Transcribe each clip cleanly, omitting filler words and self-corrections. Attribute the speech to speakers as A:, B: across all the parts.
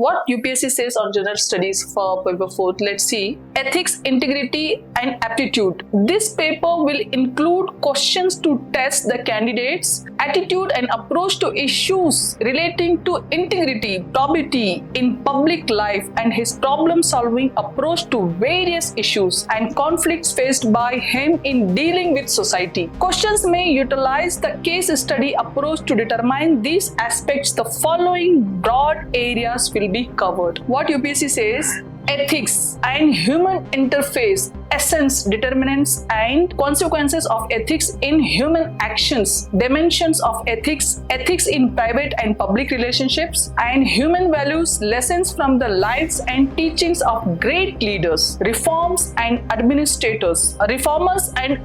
A: what UPSC says on general studies for paper 4. Let's see. Ethics, integrity and aptitude. This paper will include questions to test the candidates' attitude and approach to issues relating to integrity, probity in public life and his problem-solving approach to various issues and conflicts faced by him in dealing with society. Questions may utilize the case study approach to determine these aspects. The following broad areas will be covered. What UPSC says: ethics and human interface, essence, determinants and consequences of ethics in human actions, dimensions of ethics, ethics in private and public relationships, and human values, lessons from the lives and teachings of great leaders, reformers and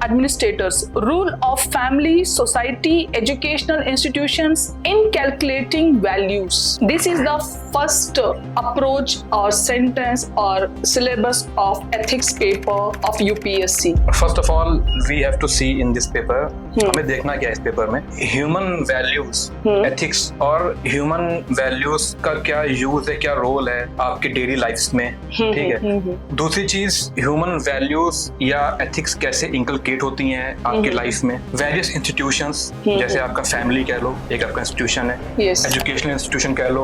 A: administrators, role of family, society, educational institutions in calculating values. This is the first approach or sentence or syllabus of ethics paper of UPSC.
B: First of all, we have to see in this paper, हमें देखना क्या है इस paper में, human values, ethics और human values का क्या use है, क्या रोल है आपके डेली लाइफ्स में, ठीक है। दूसरी चीज, ह्यूमन वैल्यूज या एथिक्स कैसे इंकलकेट होती हैं आपके लाइफ में। वेरियस इंस्टीट्यूशंस, जैसे आपका फैमिली कह लो, एक आपका इंस्टीट्यूशन है, एजुकेशनल इंस्टीट्यूशन कह लो,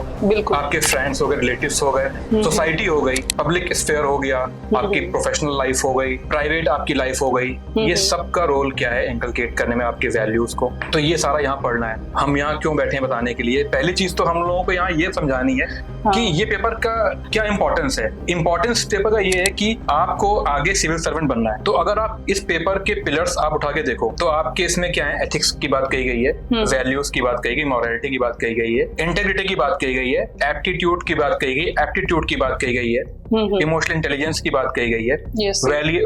B: आपके फ्रेंड्स हो गए, रिलेटिव्स हो गए, सोसाइटी हो गई, पब्लिक स्फीयर हो गया, आपकी प्रोफेशनल लाइफ हो गई, प्राइवेट आपकी लाइफ हो गई, ये सब का रोल क्या है इंकलकेट करने में आपके वैल्यूज को। तो ये सारा यहाँ पढ़ना है। हम यहाँ क्यों बैठे हैं बताने के लिए। पहली चीज तो हम लोगों को यहाँ ये समझानी है कि ये पेपर का क्या इंपॉर्टेंस है। इंपॉर्टेंस पेपर का ये है कि आपको आगे सिविल सर्वेंट बनना है। तो अगर आप इस पेपर के पिलर्स आप उठा के देखो तो आपके इसमें क्या है, एथिक्स की बात कही गई है, वैल्यूज की बात कही गई, मॉरलिटी की बात कही गई है, इंटेग्रिटी की बात कही गई है, एप्टीट्यूड की बात कही गई, एप्टीट्यूड की बात कही गई है, इमोशनल इंटेलिजेंस की बात कही गई है,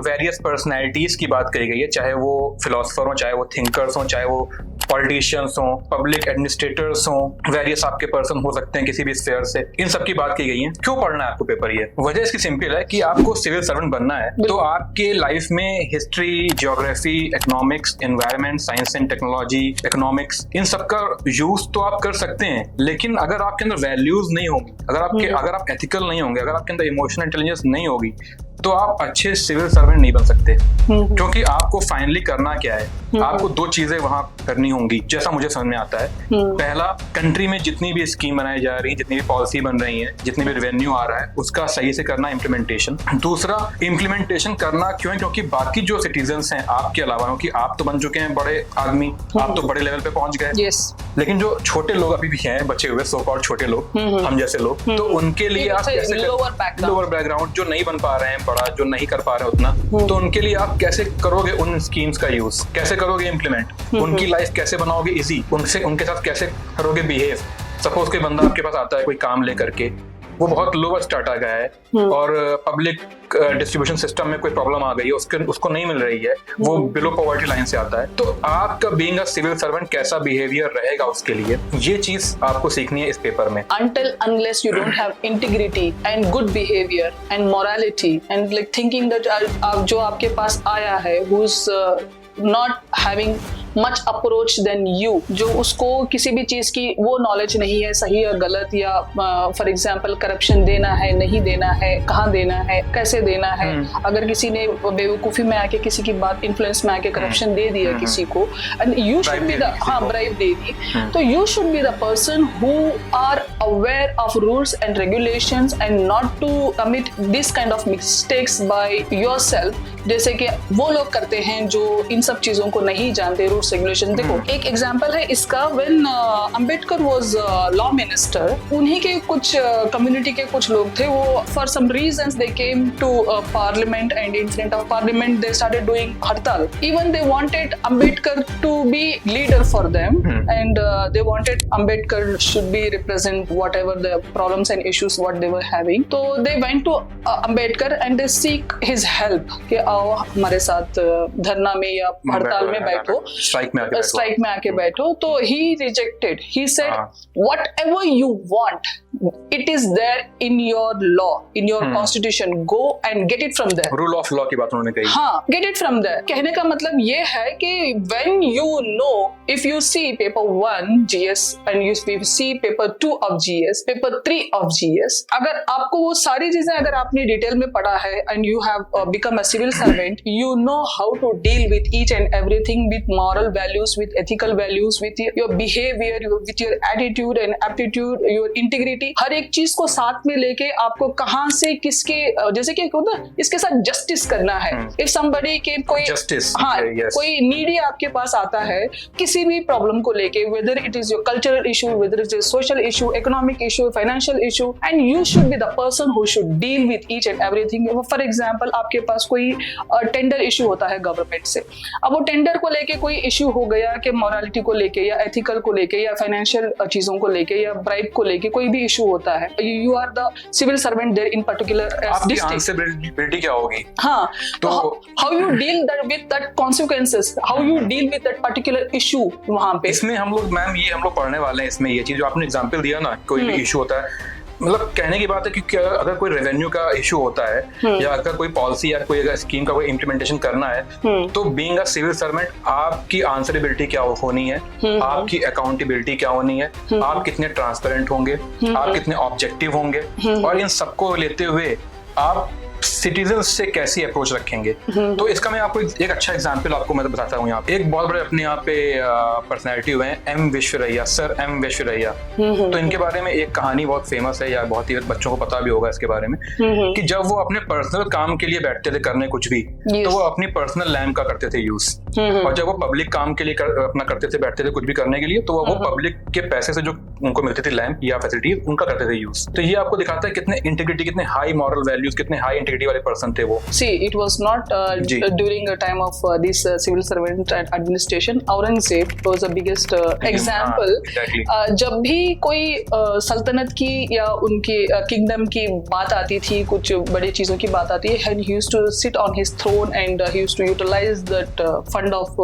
B: वेरियस पर्सनैलिटीज की बात कही गई है, चाहे वो फिलोसफर हो, चाहे वो थिंकर्स हो, चाहे वो पॉलिटिशियंस हो, पब्लिक एडमिनिस्ट्रेटर्स हो, वेरियस आपके पर्सन हो सकते हैं किसी भी स्फीयर से, इन सब की बात की गई है। क्यों पढ़ना है आपको पेपर? ये वजह इसकी सिंपल है कि आपको सिविल सर्वेंट बनना है तो आपके लाइफ में history, geography, economics, environment, science and technology, economics, इन सब का यूज तो आप कर सकते हैं, लेकिन अगर आपके अंदर वैल्यूज नहीं होंगी, अगर आप एथिकल नहीं होंगे, अगर आपके अंदर इमोशनल इंटेलिजेंस नहीं होगी, तो आप अच्छे सिविल सर्वेंट नहीं बन सकते। क्योंकि आपको फाइनली करना क्या है, आपको दो चीजें वहां करनी होंगी, जैसा मुझे समझ में आता है। पहला, कंट्री में जितनी भी स्कीम बनाई जा रही है, जितनी भी पॉलिसी बन रही है, जितनी भी रेवेन्यू आ रहा है, उसका सही से करना इम्प्लीमेंटेशन। दूसरा, इम्प्लीमेंटेशन करना क्यों है? क्योंकि बाकी जो सिटीजन्स हैं आपके अलावा, क्योंकि आप तो बन चुके हैं बड़े आदमी, आप तो बड़े लेवल पे पहुंच गए, लेकिन जो छोटे लोग अभी भी हैं, बचे हुए सो कॉल्ड छोटे लोग, हम जैसे लोग, तो उनके लिए आप कैसे लोअर बैकग्राउंड जो नहीं बन पा रहे हैं, बड़ा जो नहीं कर पा रहे उतना, तो उनके लिए आप कैसे करोगे उन स्कीम्स का यूज, कैसे करोगे इम्प्लीमेंट, उनकी लाइफ कैसे बनाओगे इजी, उनके साथ कैसे करोगे बिहेव। सपोज कोई बंदा आपके पास आता है कोई काम लेकर के, वो बहुत लोअर स्टार्ट आ गया है और पब्लिक डिस्ट्रीब्यूशन सिस्टम में कोई प्रॉब्लम आ गई है, उसको नहीं मिल रही है, वो बिलो पॉवर्टी लाइन से आता है, तो आपका बीइंग अ सिविल सर्वेंट कैसा बिहेवियर रहेगा उसके लिए, ये चीज आपको सीखनी है इस पेपर में।
A: Until unless you don't have integrity and good behavior and morality and like thinking that जो आपके पास आया है, who's not having much approach than you, जो उसको किसी भी चीज की वो नॉलेज नहीं है, सही या गलत, या फॉर एग्जांपल करप्शन देना है, नहीं देना है, कहाँ देना है, कैसे देना है। अगर किसी ने बेवकूफी में आके किसी की बात इन्फ्लुएंस में आके करप्शन दे दिया किसी को, and you should be the bribe दे दी, तो you should be the person who are aware of rules and regulations and not to commit this kind of mistakes by yourself, जैसे कि वो लोग करते हैं जो इन सब चीजों को नहीं जानते, रूल्स रेगुलेशन। देखो एक एग्जांपल है इसका, when Ambedkar was law minister, उन्हीं के कुछ कम्युनिटी के कुछ लोग थे, वो for some reasons they came to parliament and in front of parliament they started doing हड़ताल। Even they wanted Ambedkar to be leader for them and they wanted Ambedkar should be represent whatever the problems and issues what they were having. तो they went to Ambedkar and they seek his help कि आओ हमारे साथ धरना में या हड़ताल में बैठो,
B: स्ट्राइक में आके बैठो।
A: स्ट्राइक में आके बैठो। तो he rejected, he said whatever you want, it is there in your law, in your constitution, go and get it from there.
B: Rule of law की बात उन्होंने कही।
A: हाँ, get it from there। कहने का मतलब ये है कि when you know, if you see paper 1 GS and you see paper 2 of GS, paper 3 of GS, अगर आपको वो सारी चीजें अगर आपने डिटेल में पढ़ा है and you have become a civil servant, you know how to deal with each and everything, with moral values, with ethical values, with your behavior, with your attitude and aptitude, your integrity, हर एक चीज को साथ में लेके आपको कहाँ से किसके, जैसे कि होता है इसके साथ जस्टिस करना है। इफ somebody के कोई
B: Justice,
A: हाँ
B: yes.
A: कोई नीडी आपके पास आता है किसी भी प्रॉब्लम को लेके, whether it is your cultural issue, whether it is social issue, economic issue, financial issue, and you should be the person who should deal with each and everything. For example, आपके पास कोई tender issue होता है government से, अब वो tender को लेके कोई इशू हो गया कि मोरालिटी को लेके या एथिकल को लेके या फाइनेंशियल चीजों को लेके या ब्राइब को लेके कोई भी इशू होता है, you are the civil servant there in particular district.
B: Answerability क्या होगी?
A: हाँ, तो how you deal with that consequences, how you deal with that particular issue वहां पे।
B: इसमें हम लोग मैम ये हम लोग पढ़ने वाले हैं, इसमें ये चीज जो आपने एग्जांपल दिया ना, कोई भी इशू होता है, मतलब कहने की बात है कि अगर कोई रेवेन्यू का इशू होता है या अगर कोई पॉलिसी या कोई अगर स्कीम का कोई इम्प्लीमेंटेशन करना है, तो बीइंग अ सिविल सर्वेंट आपकी आंसरेबिलिटी क्या होनी है, आपकी अकाउंटेबिलिटी क्या होनी है, आप कितने ट्रांसपेरेंट होंगे, आप कितने ऑब्जेक्टिव होंगे, और इन सबको लेते हुए आप सिटीजन्स से कैसी अप्रोच रखेंगे। तो इसका मैं आपको एक अच्छा एग्जांपल आपको मैं बताता हूँ। यहाँ पे एक बहुत बड़े अपने यहाँ पे पर्सनैलिटी हुए हैं, M Visvesvaraya, sir M Visvesvaraya. तो इनके बारे में एक कहानी बहुत फेमस है, या बहुत ही बच्चों को पता भी होगा इसके बारे में, कि जब वो अपने पर्सनल काम के लिए बैठते थे करने कुछ भी, तो वो अपनी पर्सनल लैंप का करते थे यूज, और जब वो पब्लिक काम के लिए अपना करते थे, बैठते थे कुछ भी करने के लिए, तो वो पब्लिक के पैसे से जो उनको मिलती थी लैंप या फैसिलिटी, उनका करते थे यूज। तो ये आपको दिखाता है कितने इंटीग्रिटी, कितने हाई मॉरल वैल्यूज, कितने हाई इंटीग्रिटी वाले पर्सन थे वो।
A: See, it was not during a time of this civil servant administration. Aurangzeb was the biggest example.
B: Exactly.
A: जब भी कोई सल्तनत की या उनकी किंगडम की बात आती थी, कुछ बड़ी चीजों की बात आती है, he used to sit on his throne and he used to utilize that fund of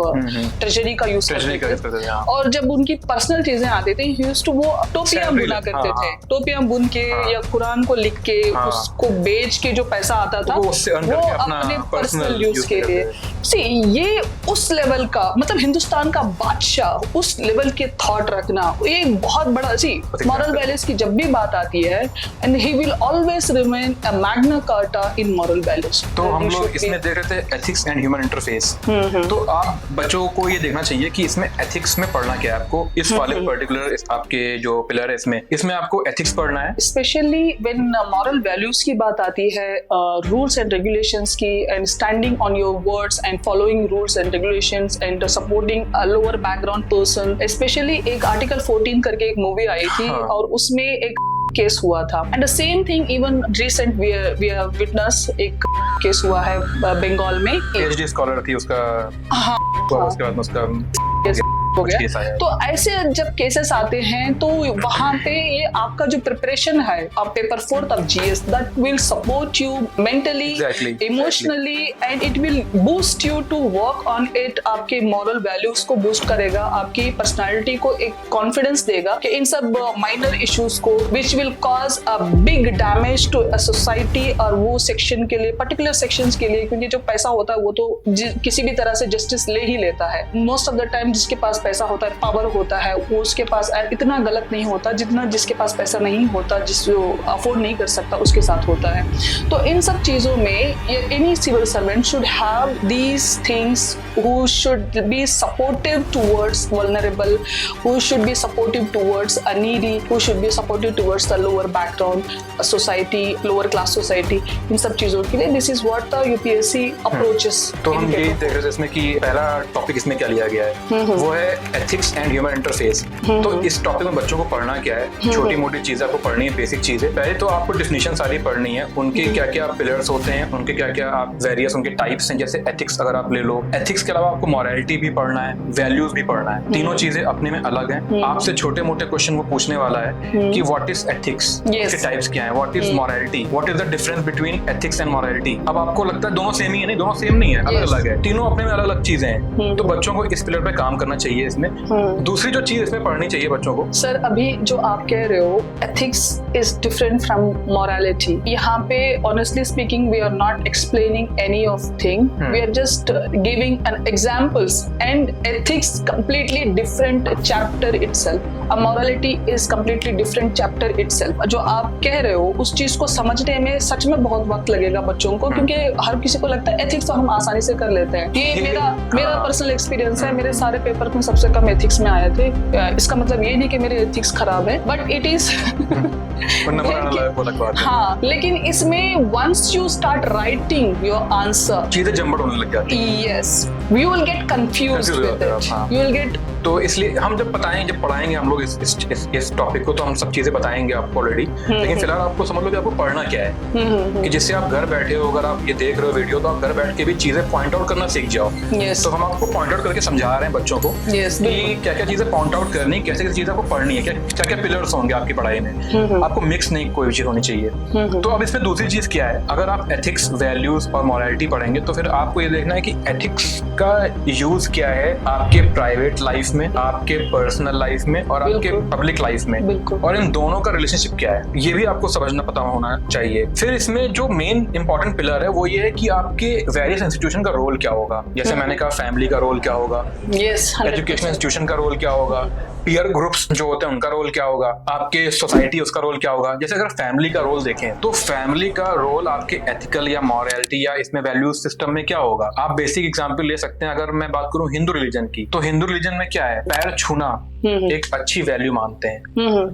A: treasury का यूज करते थे। और जब उनकी पर्सनल चीजें आती थी, he used to वो टोपियां बुना करते थे, टोपियां बुन के या कुरान को लिख के उसको बेच के जो पैसा आता था वो अपने पर्सनल यूज के लिए। सी, ये उस लेवल का, मतलब हिंदुस्तान का बादशाह, उस लेवल के थॉट रखना, ये बहुत बड़ा। सी, मॉरल वैल्यूज की जब भी बात आती है, and he will always remain a Magna carta in moral values.
B: तो हम लोग इसमें देख रहे थे एथिक्स एंड ह्यूमन इंटरफेस। तो आप बच्चों को ये देखना चाहिए कि इसमें एथिक्स में पढ़ना क्या है आपको, इस वाले पर्टिकुलर आपके जो पिलर है इसमें आपको एथिक्स पढ़ना है।
A: स्पेशली व्हेन मॉरल वैल्यूज की बात आती है, रूल्स एंड regulations की, and standing on your words and following rules and regulations and supporting a lower background person, especially एक आर्टिकल 14 करके एक मूवी आई थी और उसमें एक केस हुआ था, and the same thing even recent we have witnessed, एक केस हुआ है बंगाल में।
B: PhD स्कॉलर थी उसका, उसके बाद उसका
A: हो गया। तो ऐसे जब केसेस आते हैं तो वहां पे ये आपका जो प्रिपरेशन है, आप paper 4 of GS, that will support you mentally, emotionally, and it will boost you to work on it. आपके मॉरल वैल्यूज को बूस्ट करेगा, आपकी पर्सनालिटी को एक कॉन्फिडेंस देगा कि इन सब माइनर इश्यूज को which will cause a big damage to a society, और वो सेक्शन के लिए, पर्टिकुलर सेक्शंस के लिए, क्योंकि जो पैसा होता है वो तो किसी भी तरह से जस्टिस ले ही लेता है। मोस्ट ऑफ द टाइम जिसके पास पैसा होता है, पावर होता है, वो उसके पास इतना गलत नहीं होता जितना जिसके पास पैसा नहीं होता, जिसको अफोर्ड नहीं कर सकता, उसके साथ होता है। तो इन सब चीजों में any civil servant should have these things, who should be supportive towards vulnerable, who should be supportive towards a needy, who should be supportive towards the lower background society, lower class society। इन सब चीजों के लिए this is what the UPSC approaches।
B: तो हम यही देख रहे थे इसमें कि पहला टॉपिक इसमें क्या लिया गया है, वो है एथिक्स एंड ह्यूमन इंटरफेस। तो इस टॉपिक में बच्चों को पढ़ना क्या है, छोटी मोटी चीजें आपको पढ़नी है, बेसिक चीजें। पहले तो आपको डिफिनेशन सारी पढ़नी है, उनके क्या क्या पिलर्स होते हैं, उनके क्या क्या आप वेरियस उनके टाइप्स हैं। जैसे एथिक्स अगर आप ले लो, एथिक्स के अलावा आपको मॉरलिटी भी पढ़ना है, वैल्यूज भी पढ़ना है। तीनों चीजें अपने में अलग हैं। आपसे छोटे मोटे क्वेश्चन वो पूछने वाला है कि व्हाट इज एथिक्स, इसके टाइप्स क्या है, what is morality, what is the difference between ethics and morality. अब आपको लगता है दोनों सेम ही है, नहीं, दोनों सेम नहीं है, अलग अलग है, तीनों अपने में अलग अलग चीजें हैं। तो बच्चों को इस पिलर पे काम करना चाहिए इसमें। दूसरी जो चीज इसमें पढ़नी चाहिए बच्चों को,
A: सर अभी जो आप कह रहे हो ethics is different from morality, यहाँ पे honestly speaking we are not explaining any of thing, we are just giving an examples and ethics completely different chapter itself, morality is completely different chapter itself। जो आप कह रहे हो उस चीज को समझने में सच में बहुत वक्त लगेगा बच्चों को, क्योंकि हर किसी को लगता है एथिक्स तो हम आसानी से कर लेते हैं। ये मेरा पर्सनल एक्सपीरियंस है, मेरे सारे पेपर में सबसे कम एथिक्स में आए थे। इसका मतलब ये नहीं कि मेरे एथिक्स खराब है, बट इट इज हाँ, लेकिन इसमें once you start writing your answer
B: चीजें जम्बड़ होने लग जाती है।
A: Yes, we will get confused with it, you will get.
B: तो इसलिए हम जब पढ़ाएंगे हम लोग इस टॉपिक को, तो हम सब चीजें बताएंगे आपको ऑलरेडी, लेकिन फिलहाल आपको समझ लो कि आपको पढ़ना क्या है, कि जिससे आप घर बैठे हो, अगर आप ये देख रहे हो वीडियो, तो आप घर बैठ के भी चीजें पॉइंट आउट करना सीख जाओ। तो हम आपको पॉइंट आउट करके समझा रहे हैं बच्चों को कि क्या क्या चीजें पॉइंट आउट करनी, कैसे कैसे चीजें आपको पढ़नी है, क्या क्या पिलर्स होंगे आपकी पढ़ाई में। आपको मिक्स नहीं कोई भी चीज होनी चाहिए। तो अब इसमें दूसरी चीज क्या है, अगर आप एथिक्स, वैल्यूज और मोरालिटी पढ़ेंगे तो फिर आपको ये देखना है कि एथिक्स का यूज क्या है आपके प्राइवेट लाइफ में, आपके पर्सनल लाइफ में और आपके पब्लिक लाइफ में, और इन दोनों का रिलेशनशिप क्या है, ये भी आपको समझना पता होना चाहिए। फिर इसमें जो मेन इंपॉर्टेंट पिलर है वो ये है कि आपके वेरियस इंस्टीट्यूशन का रोल क्या होगा। जैसे मैंने कहा फैमिली का रोल क्या होगा, एजुकेशन इंस्टीट्यूशन का रोल क्या होगा, पीयर ग्रुप्स जो होते हैं उनका रोल क्या होगा, आपके सोसाइटी उसका रोल क्या होगा। जैसे अगर फैमिली का रोल देखें तो फैमिली का रोल आपके एथिकल या मॉरलिटी या इसमें वैल्यूज सिस्टम में क्या होगा। आप बेसिक एग्जांपल ले सकते हैं, अगर मैं बात करूं हिंदू रिलीजन की, तो हिंदू रिलीजन में क्या है, पैर छूना एक अच्छी वैल्यू मानते हैं,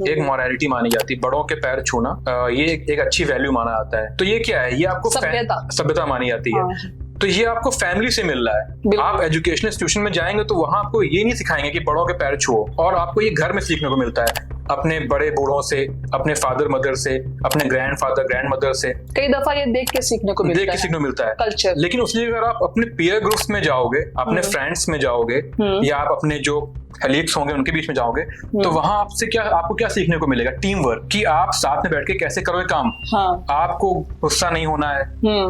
B: एक मॉरलिटी मानी जाती है, बड़ों के पैर छूना ये एक अच्छी वैल्यू माना जाता है। तो ये क्या है, ये आपको सभ्यता मानी जाती है। तो ये आपको फैमिली से मिल रहा है। आप एजुकेशनल इंस्टीट्यूशन में जाएंगे तो वहां आपको ये नहीं सिखाएंगे कि बड़ों के पैर छुओ, और आपको ये घर में सीखने को मिलता है, अपने बड़े बूढ़ों से, अपने फादर मदर से, अपने ग्रैंडफादर ग्रैंड मदर से।
A: कई दफा ये देख के सीखने को मिलता है कल्चर।
B: लेकिन उसलिए अगर आप अपने पीयर ग्रुप्स में जाओगे, अपने फ्रेंड्स में जाओगे, या आप अपने जो कलीग्स होंगे उनके बीच में जाओगे, तो वहां आपको क्या सीखने को मिलेगा, टीम वर्क, कि आप साथ में बैठ के कैसे करोगे काम। आपको गुस्सा नहीं होना है,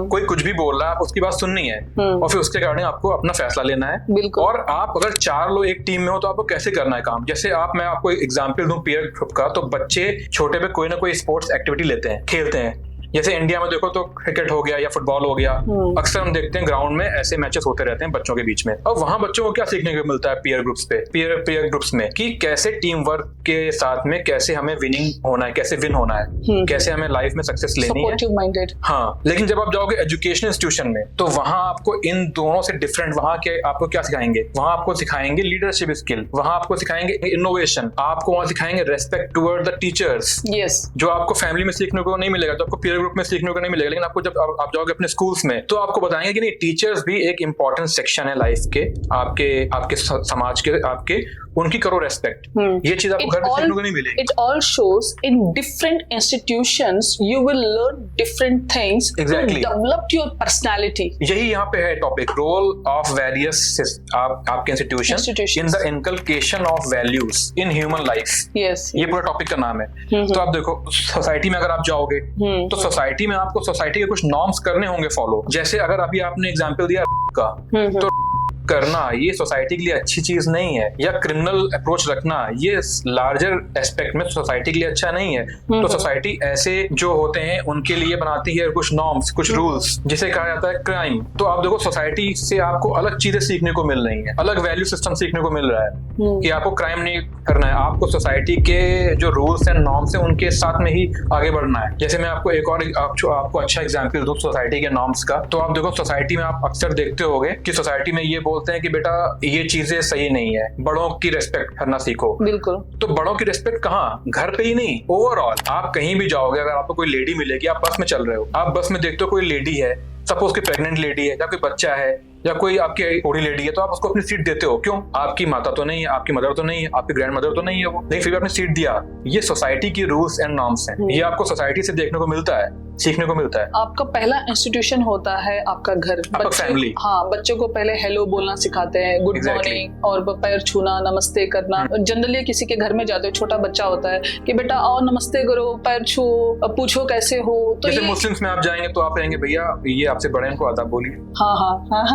B: कोई कुछ भी बोल रहा है आप उसकी बात सुननी है, और फिर उसके कारण आपको अपना फैसला लेना है। और आप अगर 4 लोग एक टीम में हो तो आपको कैसे करना है काम। जैसे मैं आपको एग्जाम्पल दूं पीयर ग्रुप का, तो बच्चे छोटे पे कोई ना कोई स्पोर्ट्स एक्टिविटी लेते हैं, खेलते हैं। जैसे इंडिया में देखो तो क्रिकेट हो गया या फुटबॉल हो गया, अक्सर हम देखते हैं ग्राउंड में ऐसे मैचेस होते रहते हैं बच्चों के बीच में। और वहां बच्चों को क्या सीखने को मिलता है पीयर ग्रुप्स पे, पीयर ग्रुप्स में, कि कैसे टीम वर्क के साथ में कैसे हमें विनिंग होना है, कैसे विन होना है, कैसे हमें लाइफ में सक्सेस लेनी है। हाँ, लेकिन जब आप जाओगे एजुकेशन इंस्टीट्यूशन में तो वहां आपको इन दोनों से डिफरेंट, वहां के आपको क्या सिखाएंगे, वहां आपको सिखाएंगे लीडरशिप स्किल, वहां आपको सिखाएंगे इनोवेशन, आपको वहां सिखाएंगे रेस्पेक्ट टुवर्ड द टीचर्स, जो आपको फैमिली में सीखने को नहीं मिलेगा, तो आपको पीयर ग्रुप में सीखने को नहीं मिलेगा। लेकिन आपको जब आप जाओगे अपने स्कूल्स में तो आपको बताएंगे कि नहीं, टीचर्स भी एक इंपॉर्टेंट सेक्शन है लाइफ के, आपके समाज के, आपके उनकी करो रेस्पेक्ट। ये चीज आपको घर में सीखने को नहीं मिलेगी।
A: It all shows in different institutions you will learn different things to develop your personality.
B: यही यहाँ पे है टॉपिक, रोल ऑफ वेरियस आपके institution in the inculcation of values in human life. ये पूरा टॉपिक का नाम है। तो आप देखो सोसाइटी में अगर आप जाओगे तो सोसाइटी में आपको सोसाइटी के कुछ नॉर्म्स करने होंगे फॉलो। जैसे अगर अभी आपने एग्जाम्पल दिया का, तो करना ये सोसाइटी के लिए अच्छी चीज नहीं है, या क्रिमिनल अप्रोच रखना ये लार्जर एस्पेक्ट में सोसाइटी के लिए अच्छा नहीं है। तो सोसाइटी ऐसे जो होते हैं उनके लिए बनाती है कुछ नॉर्म्स, कुछ रूल्स, जिसे कहा जाता है क्राइम। तो आप देखो सोसाइटी से आपको अलग चीजें सीखने को मिल रही हैं, अलग वैल्यू सिस्टम सीखने को मिल रहा है कि आपको क्राइम नहीं करना है, आपको सोसाइटी के जो रूल्स एंड नॉर्म्स है उनके साथ में ही आगे बढ़ना है। जैसे मैं आपको एक और आपको अच्छा एग्जाम्पल दूं सोसाइटी के नॉर्म्स का, तो आप देखो सोसाइटी में आप अक्सर देखते होगे कि सोसाइटी में ये बोलते हैं कि बेटा ये चीजें सही नहीं है, बड़ों की रिस्पेक्ट करना सीखो।
A: बिल्कुल।
B: तो बड़ों की रिस्पेक्ट कहाँ, घर पे ही नहीं, ओवरऑल आप कहीं भी जाओगे, अगर आपको कोई लेडी मिलेगी, आप बस में चल रहे हो, आप बस में देखते हो कोई लेडी है, सपोज की प्रेग्नेंट लेडी है या कोई बच्चा है या कोई आपकी बूढ़ी लेडी है तो आप उसको अपनी सीट देते हो, क्यों? आपकी माता तो नहीं है, आपकी मदर तो नहीं है, आपकी ग्रैंड मदर तो नहीं है वो, लेकिन फिर भी आपने सीट दिया। ये सोसाइटी की रूल्स एंड नॉर्म्स हैं, ये आपको सोसाइटी से देखने को मिलता है, सीखने को मिलता है।
A: आपका पहला इंस्टीट्यूशन होता है आपका घर,
B: आपका फैमिली।
A: हाँ, बच्चों को पहले हेलो बोलना सिखाते हैं, गुड मॉर्निंग, और पैर छूना, नमस्ते करना। जनरली किसी के घर में जाते हो, छोटा बच्चा होता है कि बेटा आओ नमस्ते करो, पैर छू, पूछो कैसे हो। तो
B: जैसे मुस्लिम्स में आप जाएंगे तो आप कहेंगे भैया ये आपसे बड़े, इनको आदाब बोलिए,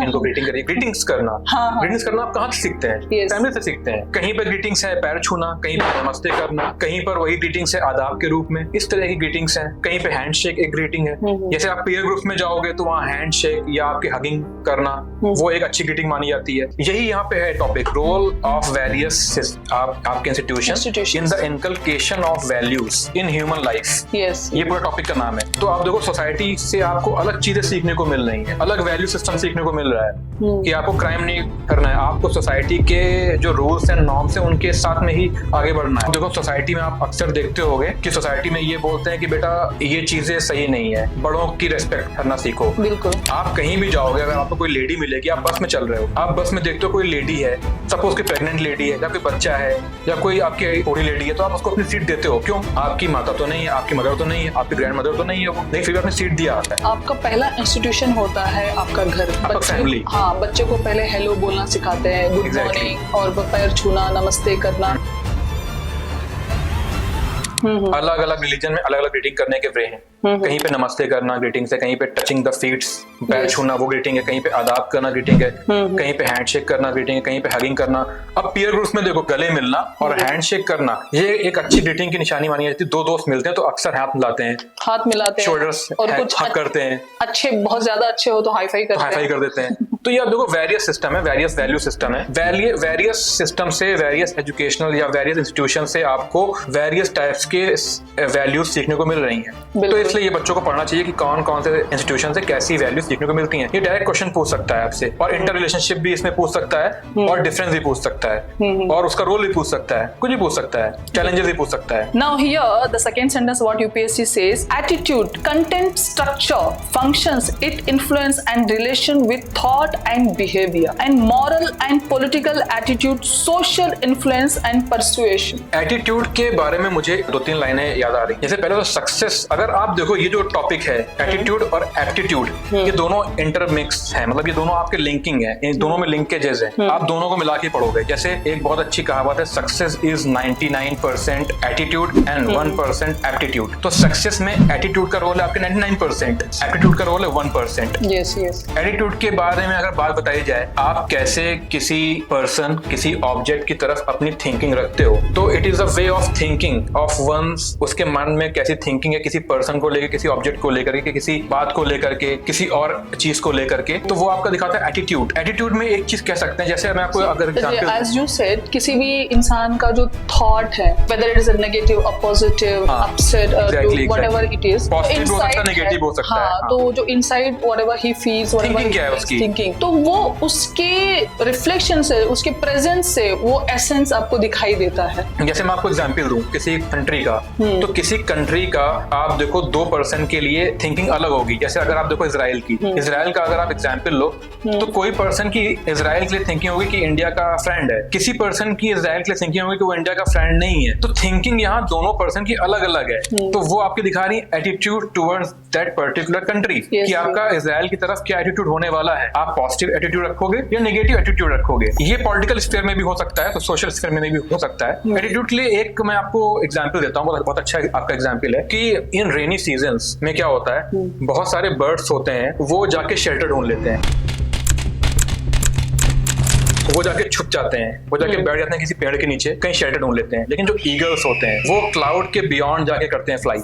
B: इनको ग्रीटिंग करिए। ग्रीटिंग्स करना, ग्रीटिंग्स करना आप कहाँ से सीखते हैं? फैमिली से सीखते हैं। कहीं पर ग्रीटिंग्स है पैर छूना, कहीं पर नमस्ते करना, कहीं पर वही ग्रीटिंग्स है आदाब के रूप में, इस तरह की ग्रीटिंग्स है। कहीं पे हैंडशेक एक ग्रीटिंग है। जैसे आप पीयर ग्रुप में जाओगे तो वहाँ हैंडशेक या आपकी हगिंग करना वो एक अच्छी ग्रीटिंग मानी जाती है। यही यहाँ पे है टॉपिक, रोल ऑफ वेरियस आपके institution in the inculcation of values in human life. ये पूरा टॉपिक का नाम है। तो आप देखो सोसाइटी से आपको अलग चीजें सीखने को मिल रही है, अलग वैल्यू सिस्टम सीखने को मिल रहा है कि आपको क्राइम नहीं करना है, आपको सोसाइटी के जो रूल्स एंड नॉर्म्स है उनके साथ में ही आगे बढ़ना है। देखो सोसाइटी में आप अक्सर देखते होगे कि सोसाइटी में ये बोलते हैं कि बेटा ये चीजें सही नहीं है, बड़ों की रेस्पेक्ट करना सीखो।
A: बिल्कुल।
B: आप कहीं भी जाओगे, अगर आपको कोई लेडी मिलेगी, आप बस में चल रहे हो, आप बस में देखते हो कोई लेडी है, सपोज की प्रेग्नेंट लेडी है या कोई बच्चा है या कोई आपकी बूढ़ी लेडी है, तो आप उसको अपनी सीट देते हो, क्यों? आपकी माता तो नहीं है, आपकी मदर तो नहीं है, आपकी ग्रैंड मदर तो नहीं है वो, लेकिन फिर भी आपने सीट दिया है।
A: आपका पहला इंस्टीट्यूशन होता है आपका घर,
B: फैमिली।
A: हाँ, बच्चे को पहले हेलो बोलना सिखाते हैं, गुड मॉर्निंग, और पैर छूना, नमस्ते करना।
B: अलग अलग रिलीजन में अलग अलग ग्रीटिंग करने के वे हैं। कहीं पे नमस्ते करना ग्रीटिंग्स है, कहीं पे टचिंग द फीट्स, पैर छूना वो ग्रीटिंग है, कहीं पे आदाब करना ग्रीटिंग है, कहीं पे हैंडशेक करना ग्रीटिंग है, कहीं पे हगिंग करना। अब पीयर ग्रुप्स में देखो गले मिलना और हैंडशेक करना ये एक अच्छी ग्रीटिंग की निशानी मानी जाती है। दो दोस्त मिलते हैं तो अक्सर हाथ मिलाते हैं, शोल्डर्स
A: और कुछ
B: हग करते हैं,
A: अच्छे बहुत ज्यादा अच्छे हो तो हाई फाई
B: कर देते हैं। तो ये आप देखो वेरियस सिस्टम है, वेरियस वैल्यू सिस्टम है। वेरियस सिस्टम से, वेरियस एजुकेशनल या वेरियस इंस्टीट्यूशन से आपको वेरियस टाइप्स के वैल्यूज सीखने को मिल रही हैं। तो इसलिए ये बच्चों को पढ़ना चाहिए कि कौन कौन से इंस्टीट्यूशन से कैसी वैल्यूज सीखने को मिलती हैं। ये डायरेक्ट क्वेश्चन पूछ सकता है आपसे, और इंटर रिलेशनशिप भी इसमें पूछ सकता है, और डिफरेंस भी पूछ सकता है, और उसका रोल भी पूछ सकता है, कुछ भी पूछ सकता है, चैलेंजेस भी पूछ सकता है।
A: Now here the second sentence what UPSC says, attitude, content, structure, functions, it influence and relation with thought and behavior, and moral and political attitude, social influence and persuasion।
B: Attitude के बारे में मुझे 2-3 लाइनें याद आ रही। जैसे पहले तो सक्सेस, अगर आप देखो ये जो टॉपिक है एटीट्यूड और एप्टीट्यूड, ये दोनों इंटरमिक्स है, मतलब ये दोनों आपके लिंकिंग है, इन दोनों में लिंकेजेस है। आप दोनों को मिला के पढ़ोगे। जैसे एक बहुत अच्छी कहावत है, success is 99% attitude and 1% aptitude. तो सक्सेस में एटीट्यूड का रोल है आपके 99%, एप्टीट्यूड का रोल है 1%।
A: Yes yes.
B: एटीट्यूड के बारे में अगर बात बताई जाए, आप कैसे किसी पर्सन, किसी ऑब्जेक्ट की तरफ अपनी थिंकिंग रखते हो, तो it is a way of thinking of once. उसके मन में कैसी थिंकिंग है किसी पर्सन को लेकर, किसी ऑब्जेक्ट को लेकर के, किसी बात को लेकर के, किसी और चीज को लेकर के, तो वो आपका दिखाता है एटीट्यूड। एटीट्यूड में एक चीज कह सकते हैं, जैसे मैं आपको अगर एग्जांपल,
A: as you said, किसी भी इंसान का जो थॉट है, whether it is a negative or positive, upset, whatever it is,
B: positive हो सकता है, नेगेटिव हो सकता है।
A: तो जो inside whatever he feels, whatever
B: thinking क्या है उसकी,
A: थिंकिंग, तो वो उसके रिफ्लेक्शन से, उसके प्रेजेंस से वो एसेंस आपको दिखाई देता है।
B: जैसे मैं आपको एग्जांपल दूं किसी कंट्री का, तो किसी कंट्री का आप देखो 2% के लिए थिंकिंग अलग होगी। जैसे अगर आप देखो इजराइल की, इजराइल का अगर आप एग्जांपल लो, तो कोई पर्सन की इजराइल के लिए थिंकिंग होगी कि इंडिया का फ्रेंड है, किसी पर्सन की इजराइल के लिए थिंकिंग होगी कि वो इंडिया का फ्रेंड नहीं है। तो थिंकिंग यहाँ दोनों पर्सन की अलग अलग है। तो वो आपकी दिखा रही है attitude towards that particular country, कि आपका इजराइल की तरफ क्या एटीट्यूड होने वाला है। आप पॉजिटिव एटीट्यूड रखोगे या नेगेटिव एटीट्यूड रखोगे। ये पॉलिटिकल स्फीयर में भी हो सकता है, तो सोशल स्फीयर में भी हो सकता है। एटीट्यूड के लिए एक मैं आपको एग्जांपल देता हूँ, बहुत अच्छा आपका एग्जांपल है कि इन रेनी सीजन्स में क्या होता है, बहुत सारे बर्ड्स होते हैं, वो जाके शेल्टर ढूंढ लेते हैं, वो जाके छुप जाते हैं, वो जाके बैठ जाते हैं किसी पेड़ के नीचे, कहीं शेल्टर ढूंढ लेते हैं। लेकिन जो ईगल्स होते हैं वो क्लाउड के बियॉन्ड जाके करते हैं फ्लाई।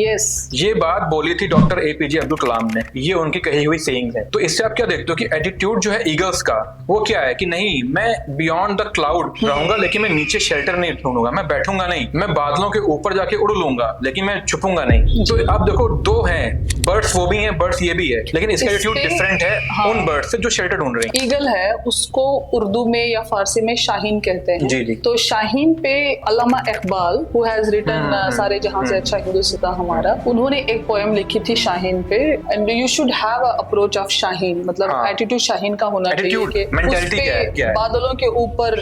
A: यस।
B: ये बात बोली थी डॉक्टर एपीजे अब्दुल कलाम ने, ये उनकी कही हुई सेइंग है। तो इससे आप क्या देखते हो कि एटीट्यूड जो है ईगल्स का, वो क्या है कि नहीं, मैं बियॉन्ड द क्लाउड रहूंगा, लेकिन मैं नीचे शेल्टर नहीं ढूंढूंगा, मैं बैठूंगा नहीं, मैं बादलों के ऊपर जाके उड़ लूंगा, लेकिन मैं छुपूंगा नहीं। तो आप देखो दो हैं, बर्ड्स वो भी हैं, बर्ड्स ये भी है, लेकिन इसका एटीट्यूड डिफरेंट है उन बर्ड्स से जो शेल्टर ढूंढ रहे हैं।
A: ईगल है, उसको उर्दू में या फारसी में शाहीन कहते हैं।
B: जी, जी।
A: तो शाहीन पे अल्लामा इकबाल हु हैज रिटन सारे जहां से अच्छा हिंदुस्तान हमारा, उन्होंने एक पोएम लिखी थी शाहीन पे, and you should have a approach of Shaheen, मतलब
B: हाँ।
A: एटीट्यूड शाहीन का होना चाहिए
B: Attitude,
A: कि
B: mentality
A: उस पे
B: क्या है?
A: बादलों के ऊपर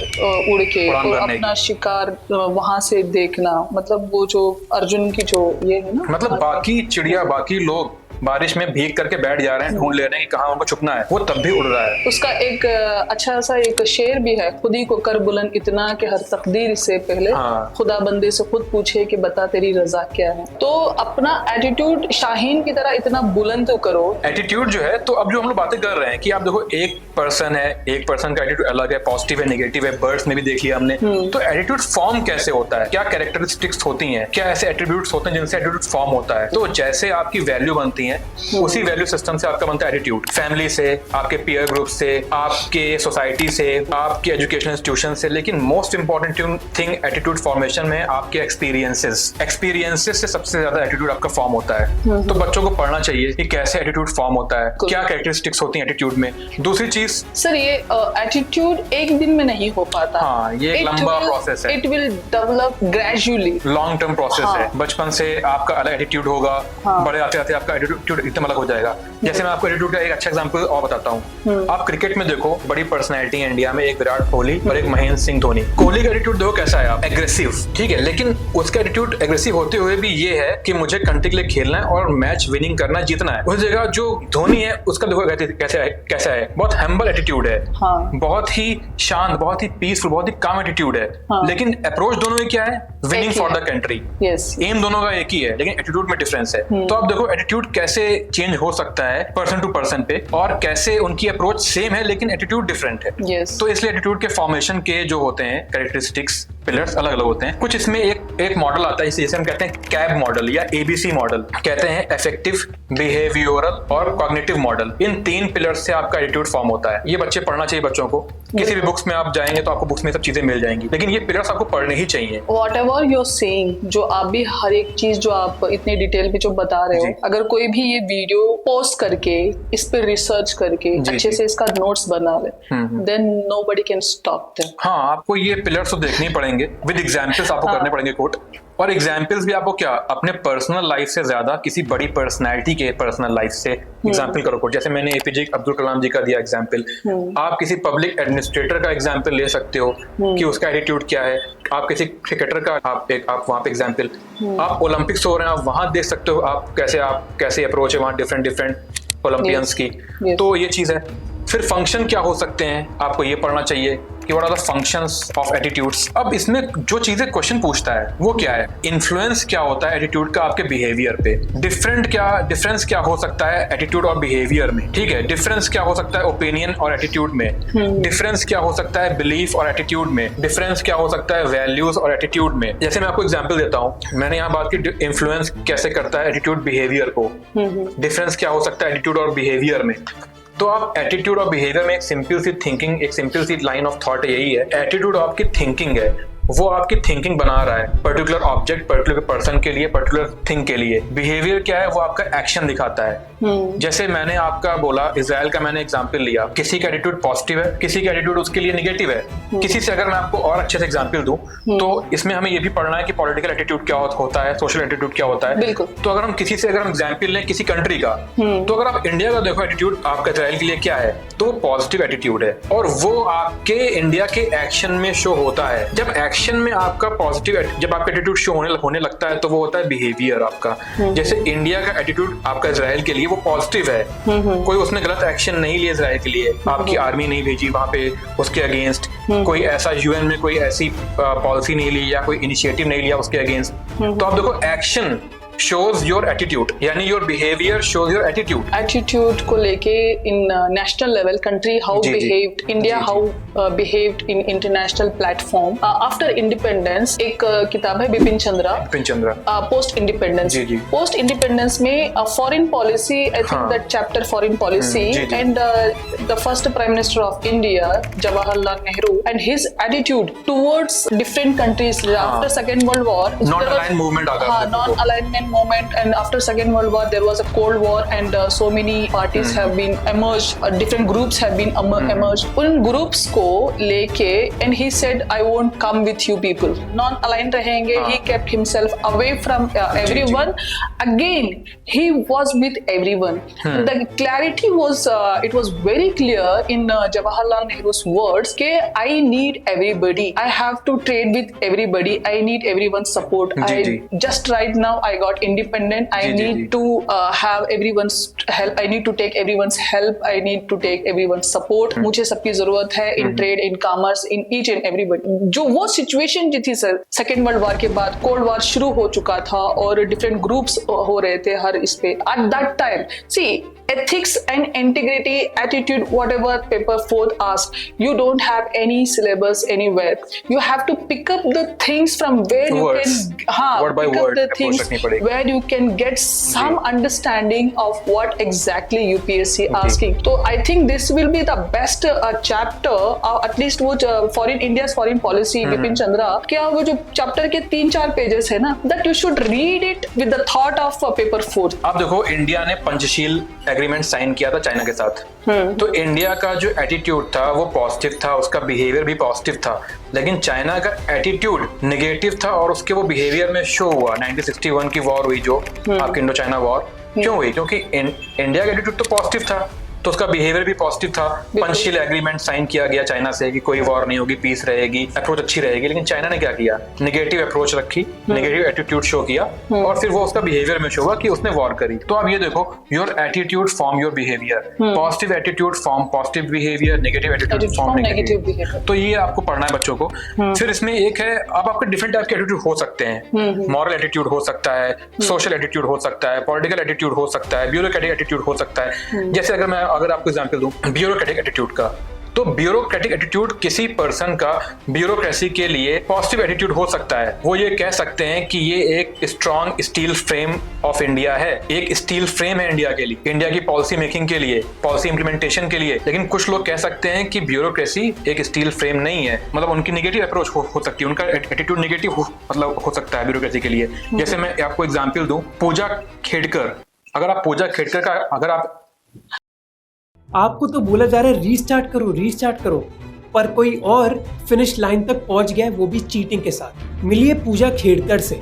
A: उड़ के
B: उड़ान
A: और
B: भरने
A: अपना शिकार वहां से देखना, मतलब वो जो अर्जुन की जो ये है ना,
B: मतलब बाकी चिड़िया, बाकी लोग बारिश में भीग करके बैठ जा रहे हैं, ढूंढ ले रहे हैं कि कहाँ उनको छुपना है, वो तब भी उड़ रहा है।
A: उसका एक अच्छा सा एक शेर भी है, खुद ही को कर बुलंद इतना कि हर तकदीर से पहले
B: हाँ।
A: खुदा बंदे से खुद पूछे कि बता तेरी रजा क्या है। तो अपना एटीट्यूड शाहीन की तरह इतना बुलंद तो करो।
B: एटीट्यूड जो है, तो अब जो हम लोग बातें कर रहे हैं कि आप देखो एक पर्सन है, एक पर्सन का एटीट्यूड अलग है, पॉजिटिव है, नेगेटिव है, बर्ड्स में भी देख लिया हमने। तो एटीट्यूड फॉर्म कैसे होता है, क्या कैरेक्टरिस्टिक्स होती हैं, क्या ऐसे एट्रीब्यूट्स होते हैं जिनसे एटीट्यूड फॉर्म होता है। तो जैसे आपकी वैल्यू बनती है, उसी वैल्यू सिस्टम से आपका बनता है एटीट्यूड। फैमिली से, आपके पीयर ग्रुप से, आपके सोसाइटी से, आपके एजुकेशनल इंस्टीट्यूशन से, लेकिन most important thing attitude formation में आपके एक्सपीरियंसेस से सबसे ज्यादा एटीट्यूड आपका फॉर्म होता है। तो बच्चों को पढ़ना चाहिए कि कैसे एटीट्यूड फॉर्म होता है, क्या कैरेक्टरिस्टिक्स होती है एटीट्यूड में। दूसरी चीज
A: सर, ये एटीट्यूड एक दिन में नहीं हो पाता।
B: हाँ, ये एक लंबा प्रोसेस है।
A: It will develop gradually,
B: long term process है। बचपन से आपका अलग एटीट्यूड होगा, बड़े आते आते आपका एटीट्यूड एकदम अलग हो जाएगा। जैसे मैं आपको एटीट्यूड का एक अच्छा एग्जांपल और बताता हूँ। आप क्रिकेट में देखो, बड़ी पर्सनैलिटी है इंडिया में, एक विराट कोहली और एक महेंद्र सिंह धोनी। कोहली का एटीट्यूड देखो कैसा है, आप एग्रेसिव, ठीक है, लेकिन उसका एटीट्यूड एग्रेसिव होते हुए भी ये है कि मुझे कंट्री के लिए खेलना है और मैच विनिंग करना, जीतना है। उस जगह जो धोनी है, उसका देखो कैसा है, बहुत हम्बल एटीट्यूड है, बहुत ही शांत, बहुत ही पीसफुल, बहुत ही काम एटीट्यूड है। लेकिन अप्रोच दोनों में क्या है, winning for the country. Um दोनों का एक ही है, लेकिन एटीट्यूड में डिफरेंस है। तो आप देखो एटीट्यूड कैसे चेंज हो सकता है पर्सन टू पर्सन पे, और कैसे उनकी अप्रोच सेम है लेकिन एटीट्यूड डिफरेंट है। तो इसलिए एटीट्यूड के फॉर्मेशन के जो होते हैं कैरेक्टरिस्टिक्स, पिलर्स अलग अलग होते हैं। कुछ इसमें एक मॉडल आता है, जैसे हम कहते हैं कैब मॉडल या एबीसी मॉडल कहते हैं, अफेक्टिव, बिहेवियरल और कॉग्निटिव मॉडल। इन 3 पिलर्स से आपका एटीट्यूड फॉर्म होता है। ये बच्चे पढ़ना चाहिए बच्चों को। किसी भी बुक्स में आप जाएंगे तो आपको बुक्स में सब चीजें मिल जाएंगी, लेकिन ये पिलर्स आपको पढ़ने ही चाहिए।
A: Whatever you're saying, जो आप भी हर एक चीज जो आप इतने डिटेल में जो बता रहे हो, अगर कोई भी ये वीडियो पोस्ट करके इस पे रिसर्च करके अच्छे से इसका नोट्स बना ले, then nobody can stop them।
B: हाँ, आपको ये पिलर्स तो देखने ही पड़ेंगे, विद एग्जाम्पल्स आपको करने पड़ेंगे कोट, और एग्जाम्पल्स भी आपको क्या, अपने पर्सनल लाइफ से ज्यादा किसी बड़ी पर्सनैलिटी के पर्सनल लाइफ से एग्जाम्पल करो कोट। जैसे मैंने एपीजे अब्दुल कलाम जी का दिया एग्जाम्पल, आप किसी पब्लिक एडमिनिस्ट्रेटर का एग्जाम्पल ले सकते हो कि उसका एटीट्यूड क्या है। आप किसी क्रिकेटर का आप वहाँ पे एग्जाम्पल, आप ओलंपिक्स हो रहे हैं, आप वहाँ देख सकते हो आप कैसे अप्रोच है वहाँ डिफरेंट ओलंपियंस की। तो ये चीज है। फिर फंक्शन क्या हो सकते हैं, आपको ये पढ़ना चाहिए कि what are the functions of attitudes. अब इसमें जो चीजें क्वेश्चन पूछता है वो क्या है, इन्फ्लुएंस क्या होता है एटीट्यूड का आपके बिहेवियर पे, डिफरेंस क्या हो सकता है एटीट्यूड और बिहेवियर में, ठीक है, डिफरेंस क्या हो सकता है ओपिनियन और एटीट्यूड में, डिफरेंस क्या हो सकता है बिलीफ और एटीट्यूड में, डिफरेंस क्या हो सकता है वैल्यूज और एटीट्यूड में। जैसे मैं आपको एग्जाम्पल देता हूँ, मैंने यहाँ बात की इन्फ्लुएंस कैसे करता है एटीट्यूड बिहेवियर को, डिफरेंस क्या हो सकता है एटीट्यूड और बिहेवियर में। तो आप एटीट्यूड और बिहेवियर में एक सिंपल सी थिंकिंग, एक simple see line of thought यही है, एटीट्यूड आपकी थिंकिंग है, वो आपकी थिंकिंग बना रहा है पर्टिकुलर ऑब्जेक्ट, पर्टिकुलर पर्सन के लिए, पर्टिकुलर थिंग के लिए। बिहेवियर क्या है, वो आपका एक्शन दिखाता है। जैसे मैंने आपका बोला, इजराइल का मैंने एग्जांपल लिया, किसी का एटीट्यूड पॉजिटिव है, किसी का एटीट्यूड उसके लिए नेगेटिव है। किसी से अगर मैं आपको और अच्छे से एग्जांपल दूं, तो इसमें हमें ये भी पढ़ना है कि पॉलिटिकल एटीट्यूड क्या होता है, सोशल एटीट्यूड क्या होता है। तो अगर हम किसी से अगर हम एग्जाम्पल लें किसी कंट्री का, तो अगर आप इंडिया का देखो एटीट्यूड आपका इजराइल के लिए क्या है, तो वो पॉजिटिव एटीट्यूड है, और वो आपके इंडिया के एक्शन में शो होता है। जब एक्शन में आपका पॉजिटिव, जब आपका एटीट्यूड शो होने लगता है, तो वो होता है बिहेवियर आपका। जैसे इंडिया का एटीट्यूड आपका इजराइल के लिए वो पॉजिटिव है, कोई उसने गलत एक्शन नहीं लिया इजराइल के लिए, आपकी आर्मी नहीं भेजी वहां पे उसके अगेंस्ट, कोई ऐसा यूएन में कोई ऐसी पॉलिसी नहीं ली या कोई इनिशिएटिव नहीं लिया उसके अगेंस्ट। तो आप देखो एक्शन shows your attitude, यानी your behavior shows your attitude।
A: Attitude को लेके in national level country how behaved, India how behaved in international platform after independence। एक किताब है Bipin Chandra post independence। post independence में foreign policy, I think that chapter foreign policy and the first prime minister of India Jawaharlal Nehru and his attitude towards different countries after second world war,
B: non-aligned movement आ गया।
A: non-alignment moment, and after Second World War there was a Cold War, and so many parties have been emerged, different groups have been emerged. उन groups को लेके, and he said I won't come with you people, non-aligned रहेंगे. He kept himself away from everyone. Again he was with everyone. The clarity was it was very clear in Jawaharlal Nehru's words कि I need everybody, I have to trade with everybody, I need everyone's support. Just right now I got independent, I need to have everyone's help, I need to take everyone's help, I need to take everyone's support. मुझे सबकी जरूरत है in trade, in commerce, in each and everybody. जो वो situation जो थी sir second world war के बाद, कोल्ड वॉर शुरू हो चुका था और डिफरेंट ग्रुप्स हो रहे थे हर इस पे. At that time see ethics and integrity attitude, whatever paper 4th asked, you don't have any syllabus anywhere. You have to pick up the things from where you can
B: word by
A: pick
B: word
A: up the things where you can get some understanding of what exactly UPSC asking. So I think this will be the best chapter, at least वो foreign India's foreign policy, Bipin Chandra, क्या वो जो chapter के 3-4 pages है ना, that you should read it with the thought of paper 4.
B: आप देखो India ने पंचशील एग्रीमेंट साइन किया था चाइना के साथ. तो इंडिया का जो एटीट्यूड था वो पॉजिटिव था, उसका बिहेवियर भी पॉजिटिव था, लेकिन चाइना का एटीट्यूड नेगेटिव था और उसके वो बिहेवियर में शो हुआ. 1961 की वॉर हुई जो आपकी इंडो चाइना वॉर, क्यों हुई? क्योंकि इंडिया का एटीट्यूड तो पॉजिटिव था, तो उसका बिहेवियर भी पॉजिटिव था. पंचशील एग्रीमेंट साइन किया गया चाइना से कि कोई वॉर नहीं होगी, पीस रहेगी, अप्रोच अच्छी रहेगी. लेकिन चाइना ने क्या किया? नेगेटिव अप्रोच रखी, नेगेटिव एटीट्यूड शो किया और फिर वो उसका बिहेवियर में शो हुआ कि उसने वॉर करी. तो आप ये देखो, your attitude form your behaviour, positive attitude form positive behaviour, negative attitude form negative behaviour. तो ये आपको पढ़ना है बच्चों को. फिर इसमें एक है, अब आपके डिफरेंट टाइप के एटीट्यूड हो सकते हैं. मॉरल एटीट्यूड हो सकता है, सोशल एटीट्यूड हो सकता है, पॉलिटिकल एटीट्यूड हो सकता है, ब्यूरोक्रेटिक एटीट्यूड हो सकता है. जैसे अगर आपको एग्जाम्पल दूं ब्यूरोक्रेटिक एटीट्यूड का, तो ब्यूरोक्रेटिक एटीट्यूड किसी पर्सन का ब्यूरोक्रेसी के लिए पॉजिटिव एटीट्यूड हो सकता है. वो ये कह सकते हैं कि ये एक strong steel frame of India है, एक स्टील फ्रेम है इंडिया के लिए, इंडिया की पॉलिसी मेकिंग के लिए, पॉलिसी इंप्लीमेंटेशन के लिए. लेकिन कुछ लोग कह सकते हैं कि ब्यूरोक्रेसी एक स्टील फ्रेम नहीं है, मतलब उनकी नेगेटिव अप्रोच हो सकती है, उनका एटीट्यूड नेगेटिव हो सकता है ब्यूरोक्रेसी के लिए. जैसे मैं आपको एग्जाम्पल दूं, पूजा खेड़कर, अगर आप पूजा खेड़कर का अगर
C: आपको तो बोला जा रहा है रीस्टार्ट करो, पर कोई और फिनिश लाइन तक पहुंच गया है, वो भी चीटिंग के साथ. मिलिए पूजा खेड़कर से.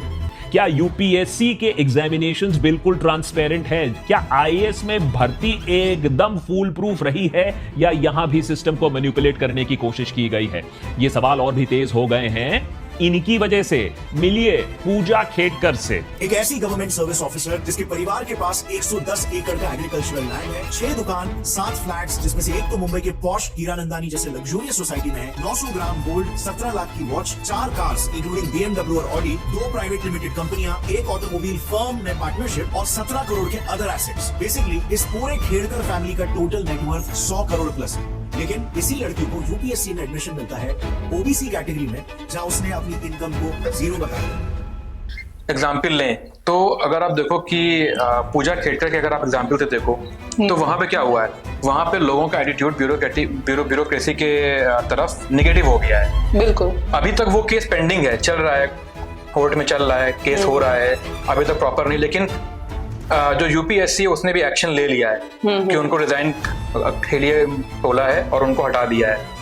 D: क्या यूपीएससी के एग्जामिनेशंस बिल्कुल ट्रांसपेरेंट है? क्या आईएएस में भर्ती एकदम फूल प्रूफ रही है या यहां भी सिस्टम को मैनिपुलेट करने की कोशिश की गई है? ये सवाल और भी तेज हो गए हैं इनकी वजह से. मिलिए पूजा खेड़कर से.
E: एक ऐसी गवर्नमेंट सर्विस ऑफिसर जिसके परिवार के पास 110 एकड़ का एग्रीकल्चरल लैंड है, 6 दुकान, 7 फ्लैट्स, जिसमें से एक तो मुंबई के पॉश हीरानंदानी जैसे लग्जूरियस सोसाइटी में है, 900 ग्राम गोल्ड, 17 लाख की वॉच, 4 कार्स इंक्लूडिंग BMW और ऑडी, 2 प्राइवेट लिमिटेड कंपनियां, एक ऑटोमोबाइल फर्म में पार्टनरशिप और 17 करोड़ के अदर एसेट्स. बेसिकली इस पूरे खेड़कर फैमिली का टोटल नेटवर्थ 100 करोड़ प्लस है. लेकिन इसी लड़की को यूपीएससी में एडमिशन मिलता है ओबीसी कैटेगरी में, जहां उसने अपनी इनकम को 0 बताया.
B: एग्जाम्पल लें तो अगर आप देखो कि पूजा खेड़कर के अगर आप एग्जाम्पल से देखो तो वहां पे क्या हुआ है, वहां पे लोगों का एटीट्यूड ब्यूरोक्रेसी के तरफ नेगेटिव हो गया है.
A: बिल्कुल.
B: अभी तक वो केस पेंडिंग है, चल रहा है, कोर्ट में चल रहा है, केस हो रहा है, अभी तक प्रॉपर नहीं. लेकिन जो यूपीएससी है उसने भी एक्शन ले लिया है कि उनको रिजाइन के लिए बोला है और उनको हटा दिया है.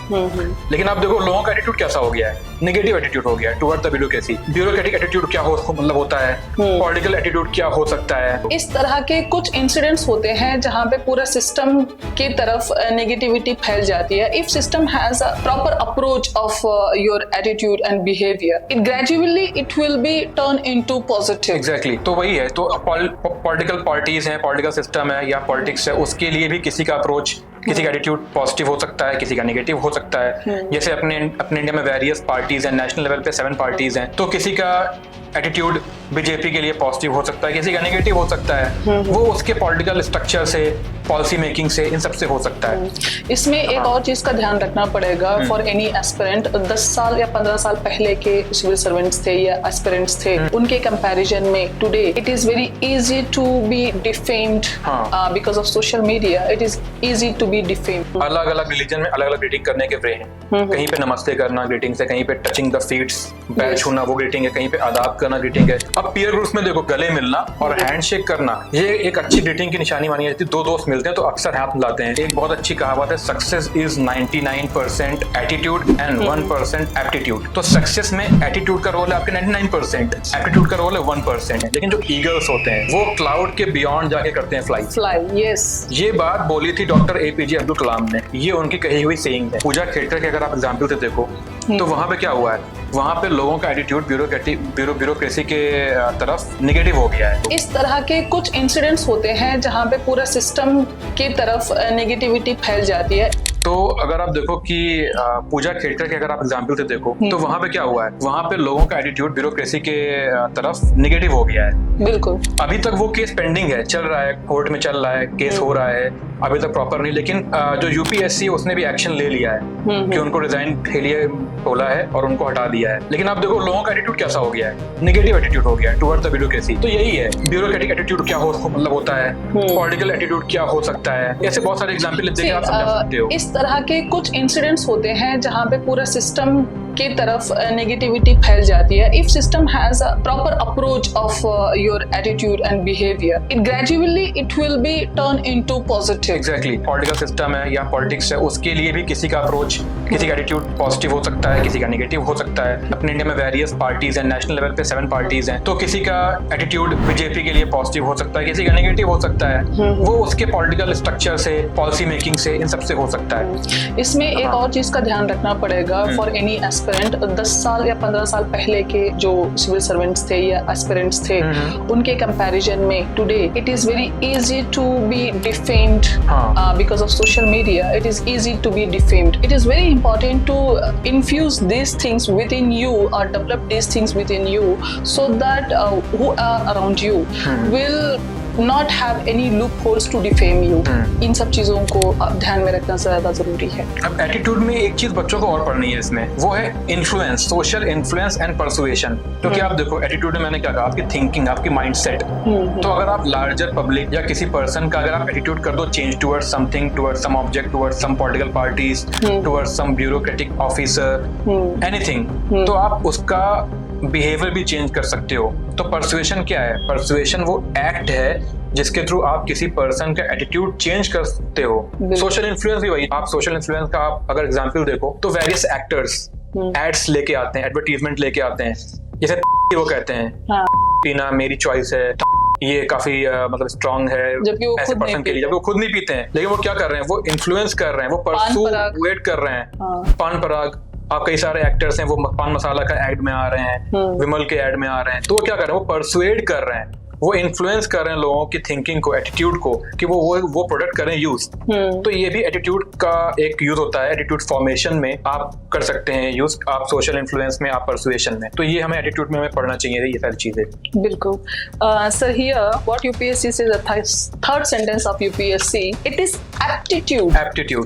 B: लेकिन आप देखो लोगों का एटीट्यूड कैसा हो गया है, नेगेटिव एटीट्यूड हो गया है toward the bureaucracy. Bureaucratic attitude क्या मतलब होता है, पॉलिटिकल एटीट्यूड क्या हो सकता है.
A: इस तरह के कुछ इंसिडेंट्स होते हैं जहां पे पूरा सिस्टम की तरफ नेगेटिविटी फैल जाती है. If system has a proper approach of your attitude and behaviour, it gradually it will be turn into positive.
B: Exactly. तो वही है, तो पॉलिटिकल पार्टीज हैं, पॉलिटिकल सिस्टम है या पॉलिटिक्स है, उसके लिए भी किसी का अप्रोच, किसी का एटीट्यूड पॉजिटिव हो सकता है, किसी का नेगेटिव हो सकता है. जैसे अपने इंडिया में वेरियस पार्टीज हैं, नेशनल लेवल पे 7 पार्टीज हैं, तो किसी का एटीट्यूड बीजेपी के लिए पॉजिटिव हो सकता है, किसी का नेगेटिव हो सकता है. वो उसके पॉलिटिकल स्ट्रक्चर से, पॉलिसी मेकिंग से, इन सब से हो सकता है.
A: इसमें एक और चीज का ध्यान रखना पड़ेगा फॉर एनी एस्पिरेंट. 10 साल या 15 साल पहले के सिविल सर्वेंट्स थे या एस्पिरेंट्स थे, उनके कंपैरिजन में today it is very easy to be defamed because of social media. It is easy to be defamed.
B: अलग अलग रिलीजन में अलग अलग ग्रीटिंग करने के वे हैं. कहीं पे नमस्ते करना ग्रीटिंग्स है, कहीं पे टचिंग द फीट्स, पैर छूना वो ग्रीटिंग है, कहीं पे आदाब करना ग्रीटिंग है। अब पीयर ग्रुप्स में देखो, गले मिलना और हैंडशेक करना ये एक अच्छी ग्रीटिंग की निशानी मानी जाती है। दो दोस्त मिलते हैं तो अक्सर हाथ मिलाते हैं। एक बहुत अच्छी कहावत है, success is 99% attitude and 1% aptitude. तो सक्सेस में एटीट्यूड का रोल है आपके 99%, एप्टीट्यूड का रोल है 1%। लेकिन जो ईगल्स होते हैं वो क्लाउड के बियॉन्ड जाके करते हैं फ्लाई।
A: यस,
B: ये बात बोली थी डॉक्टर APJ अब्दुल कलाम ने, ये उनकी कही हुई सेइंग है। पूजा खेड़कर के अगर आप एग्जाम्पल से देखो तो वहां पे क्या हुआ है, वहां पे लोगों का एटीट्यूड ब्यूरोक्रेसी के तरफ नेगेटिव हो गया है।
A: इस तरह के कुछ इंसिडेंट्स होते हैं जहां पे पूरा सिस्टम की तरफ नेगेटिविटी फैल जाती है।
B: तो अगर आप देखो कि पूजा खेड़कर के अगर आप एग्जाम्पल से देखो तो वहां पे क्या हुआ है, वहां पे लोगों का एटीट्यूड ब्यूरोक्रेसी के तरफ नेगेटिव हो गया है।
A: बिल्कुल,
B: अभी तक वो केस पेंडिंग है, चल रहा है, कोर्ट में चल रहा है, केस हो रहा है, अभी तक प्रॉपर नहीं। लेकिन जो UPSC उसने भी एक्शन ले लिया है कि उनको रिजाइन के लिए बोला है और उनको हटा दिया है। लेकिन आप देखो लोगों का एटीट्यूड कैसा हो गया है, नेगेटिव एटीट्यूड हो गया है टुवर्ड द ब्यूरोक्रेसी। तो यही है, ब्यूरोक्रेटिक एटीट्यूड क्या मतलब होता है, पॉलिटिकल एटीट्यूड क्या हो सकता है, ऐसे बहुत सारे एग्जाम्पल देके आप समझा सकते हो।
A: इस तरह के कुछ इंसिडेंट्स होते हैं जहां पे पूरा सिस्टम की तरफ नेगेटिविटी फैल जाती है। If system has a proper approach of your attitude and behaviour, it gradually it will be turn into positive.
B: Exactly, political system है या पॉलिटिक्स है, उसके लिए भी किसी का अप्रोच, किसी का एटीट्यूड पॉजिटिव हो सकता है, किसी का नेगेटिव हो सकता है। अपने इंडिया में वेरियस पार्टीज हैं, नेशनल लेवल पे 7 पार्टीज हैं, तो किसी का एटीट्यूड बीजेपी के लिए पॉजिटिव हो सकता है, किसी का नेगेटिव हो सकता है। वो उसके पॉलिटिकल स्ट्रक्चर से, पॉलिसी मेकिंग से, इन सब से हो सकता है।
A: इसमें एक और चीज का ध्यान रखना पड़ेगा फॉर एनी एस्पिरेंट। 10 साल या 15 साल पहले के जो सिविल सर्वेंट्स थे या एस्पिरेंट्स थे, उनके कंपैरिजन में today it is very easy to be defamed because of social media. It is easy to be defamed. It is very important to infuse these things within you or develop these things within you so that who are around you will not have any loopholes to defame you. इन सब चीजों को ध्यान में रखना ज्यादा जरूरी है।
B: अब एटीट्यूड में एक चीज बच्चों को और पढ़नी है इसमें, वो है influence, social influence and persuasion. क्योंकि आप देखो एटीट्यूड में मैंने क्या कहा, आपकी थिंकिंग, आपकी माइंडसेट। तो अगर आप लार्जर पब्लिक या किसी पर्सन का अगर आप एटीट्यूड कर दो change towards something, towards some object, towards some political parties, towards some bureaucratic officer, anything, तो आप उसका बिहेवियर भी चेंज कर सकते हो। तो परसुएशन क्या है? परसुएशन वो एक्ट है जिसके थ्रू आप किसी पर्सन का एटीट्यूड चेंज कर सकते हो। सोशल इन्फ्लुएंस भी वही। आप सोशल इन्फ्लुएंस का आप अगर एग्जांपल देखो तो वेरियस एक्टर्स एड्स लेके आते हैं, एडवर्टीजमेंट लेके आते हैं, जैसे वो कहते हैं पीना मेरी चॉइस है, ये काफी मतलब स्ट्रांग है ऐसे पर्सन के लिए, जबकि वो खुद नहीं पीते हैं। लेकिन वो क्या कर रहे हैं, वो इन्फ्लुएंस कर रहे हैं, वो परसुएट कर रहे हैं। पान पराग, आप कई सारे एक्टर्स हैं वो पान मसाला का एड में आ रहे हैं, विमल के एड में आ रहे हैं। तो वो क्या कर रहे हैं, वो परसुएट कर रहे हैं, वो इन्फ्लुएंस कर रहे हैं लोगों की थिंकिंग को, एटीट्यूड को, कि वो प्रोडक्ट करें यूज। तो ये भी एटीट्यूड का एक यूज होता है। एटीट्यूड फॉर्मेशन में आप कर सकते हैं यूज, आप सोशल इन्फ्लुएंस में, आप परसुएशन में। तो ये हमें एटीट्यूड में हमें पढ़ना चाहिए ये सारी चीजें।
A: बिल्कुल। Sir here what UPSC says, the third sentence of UPSC, it is aptitude.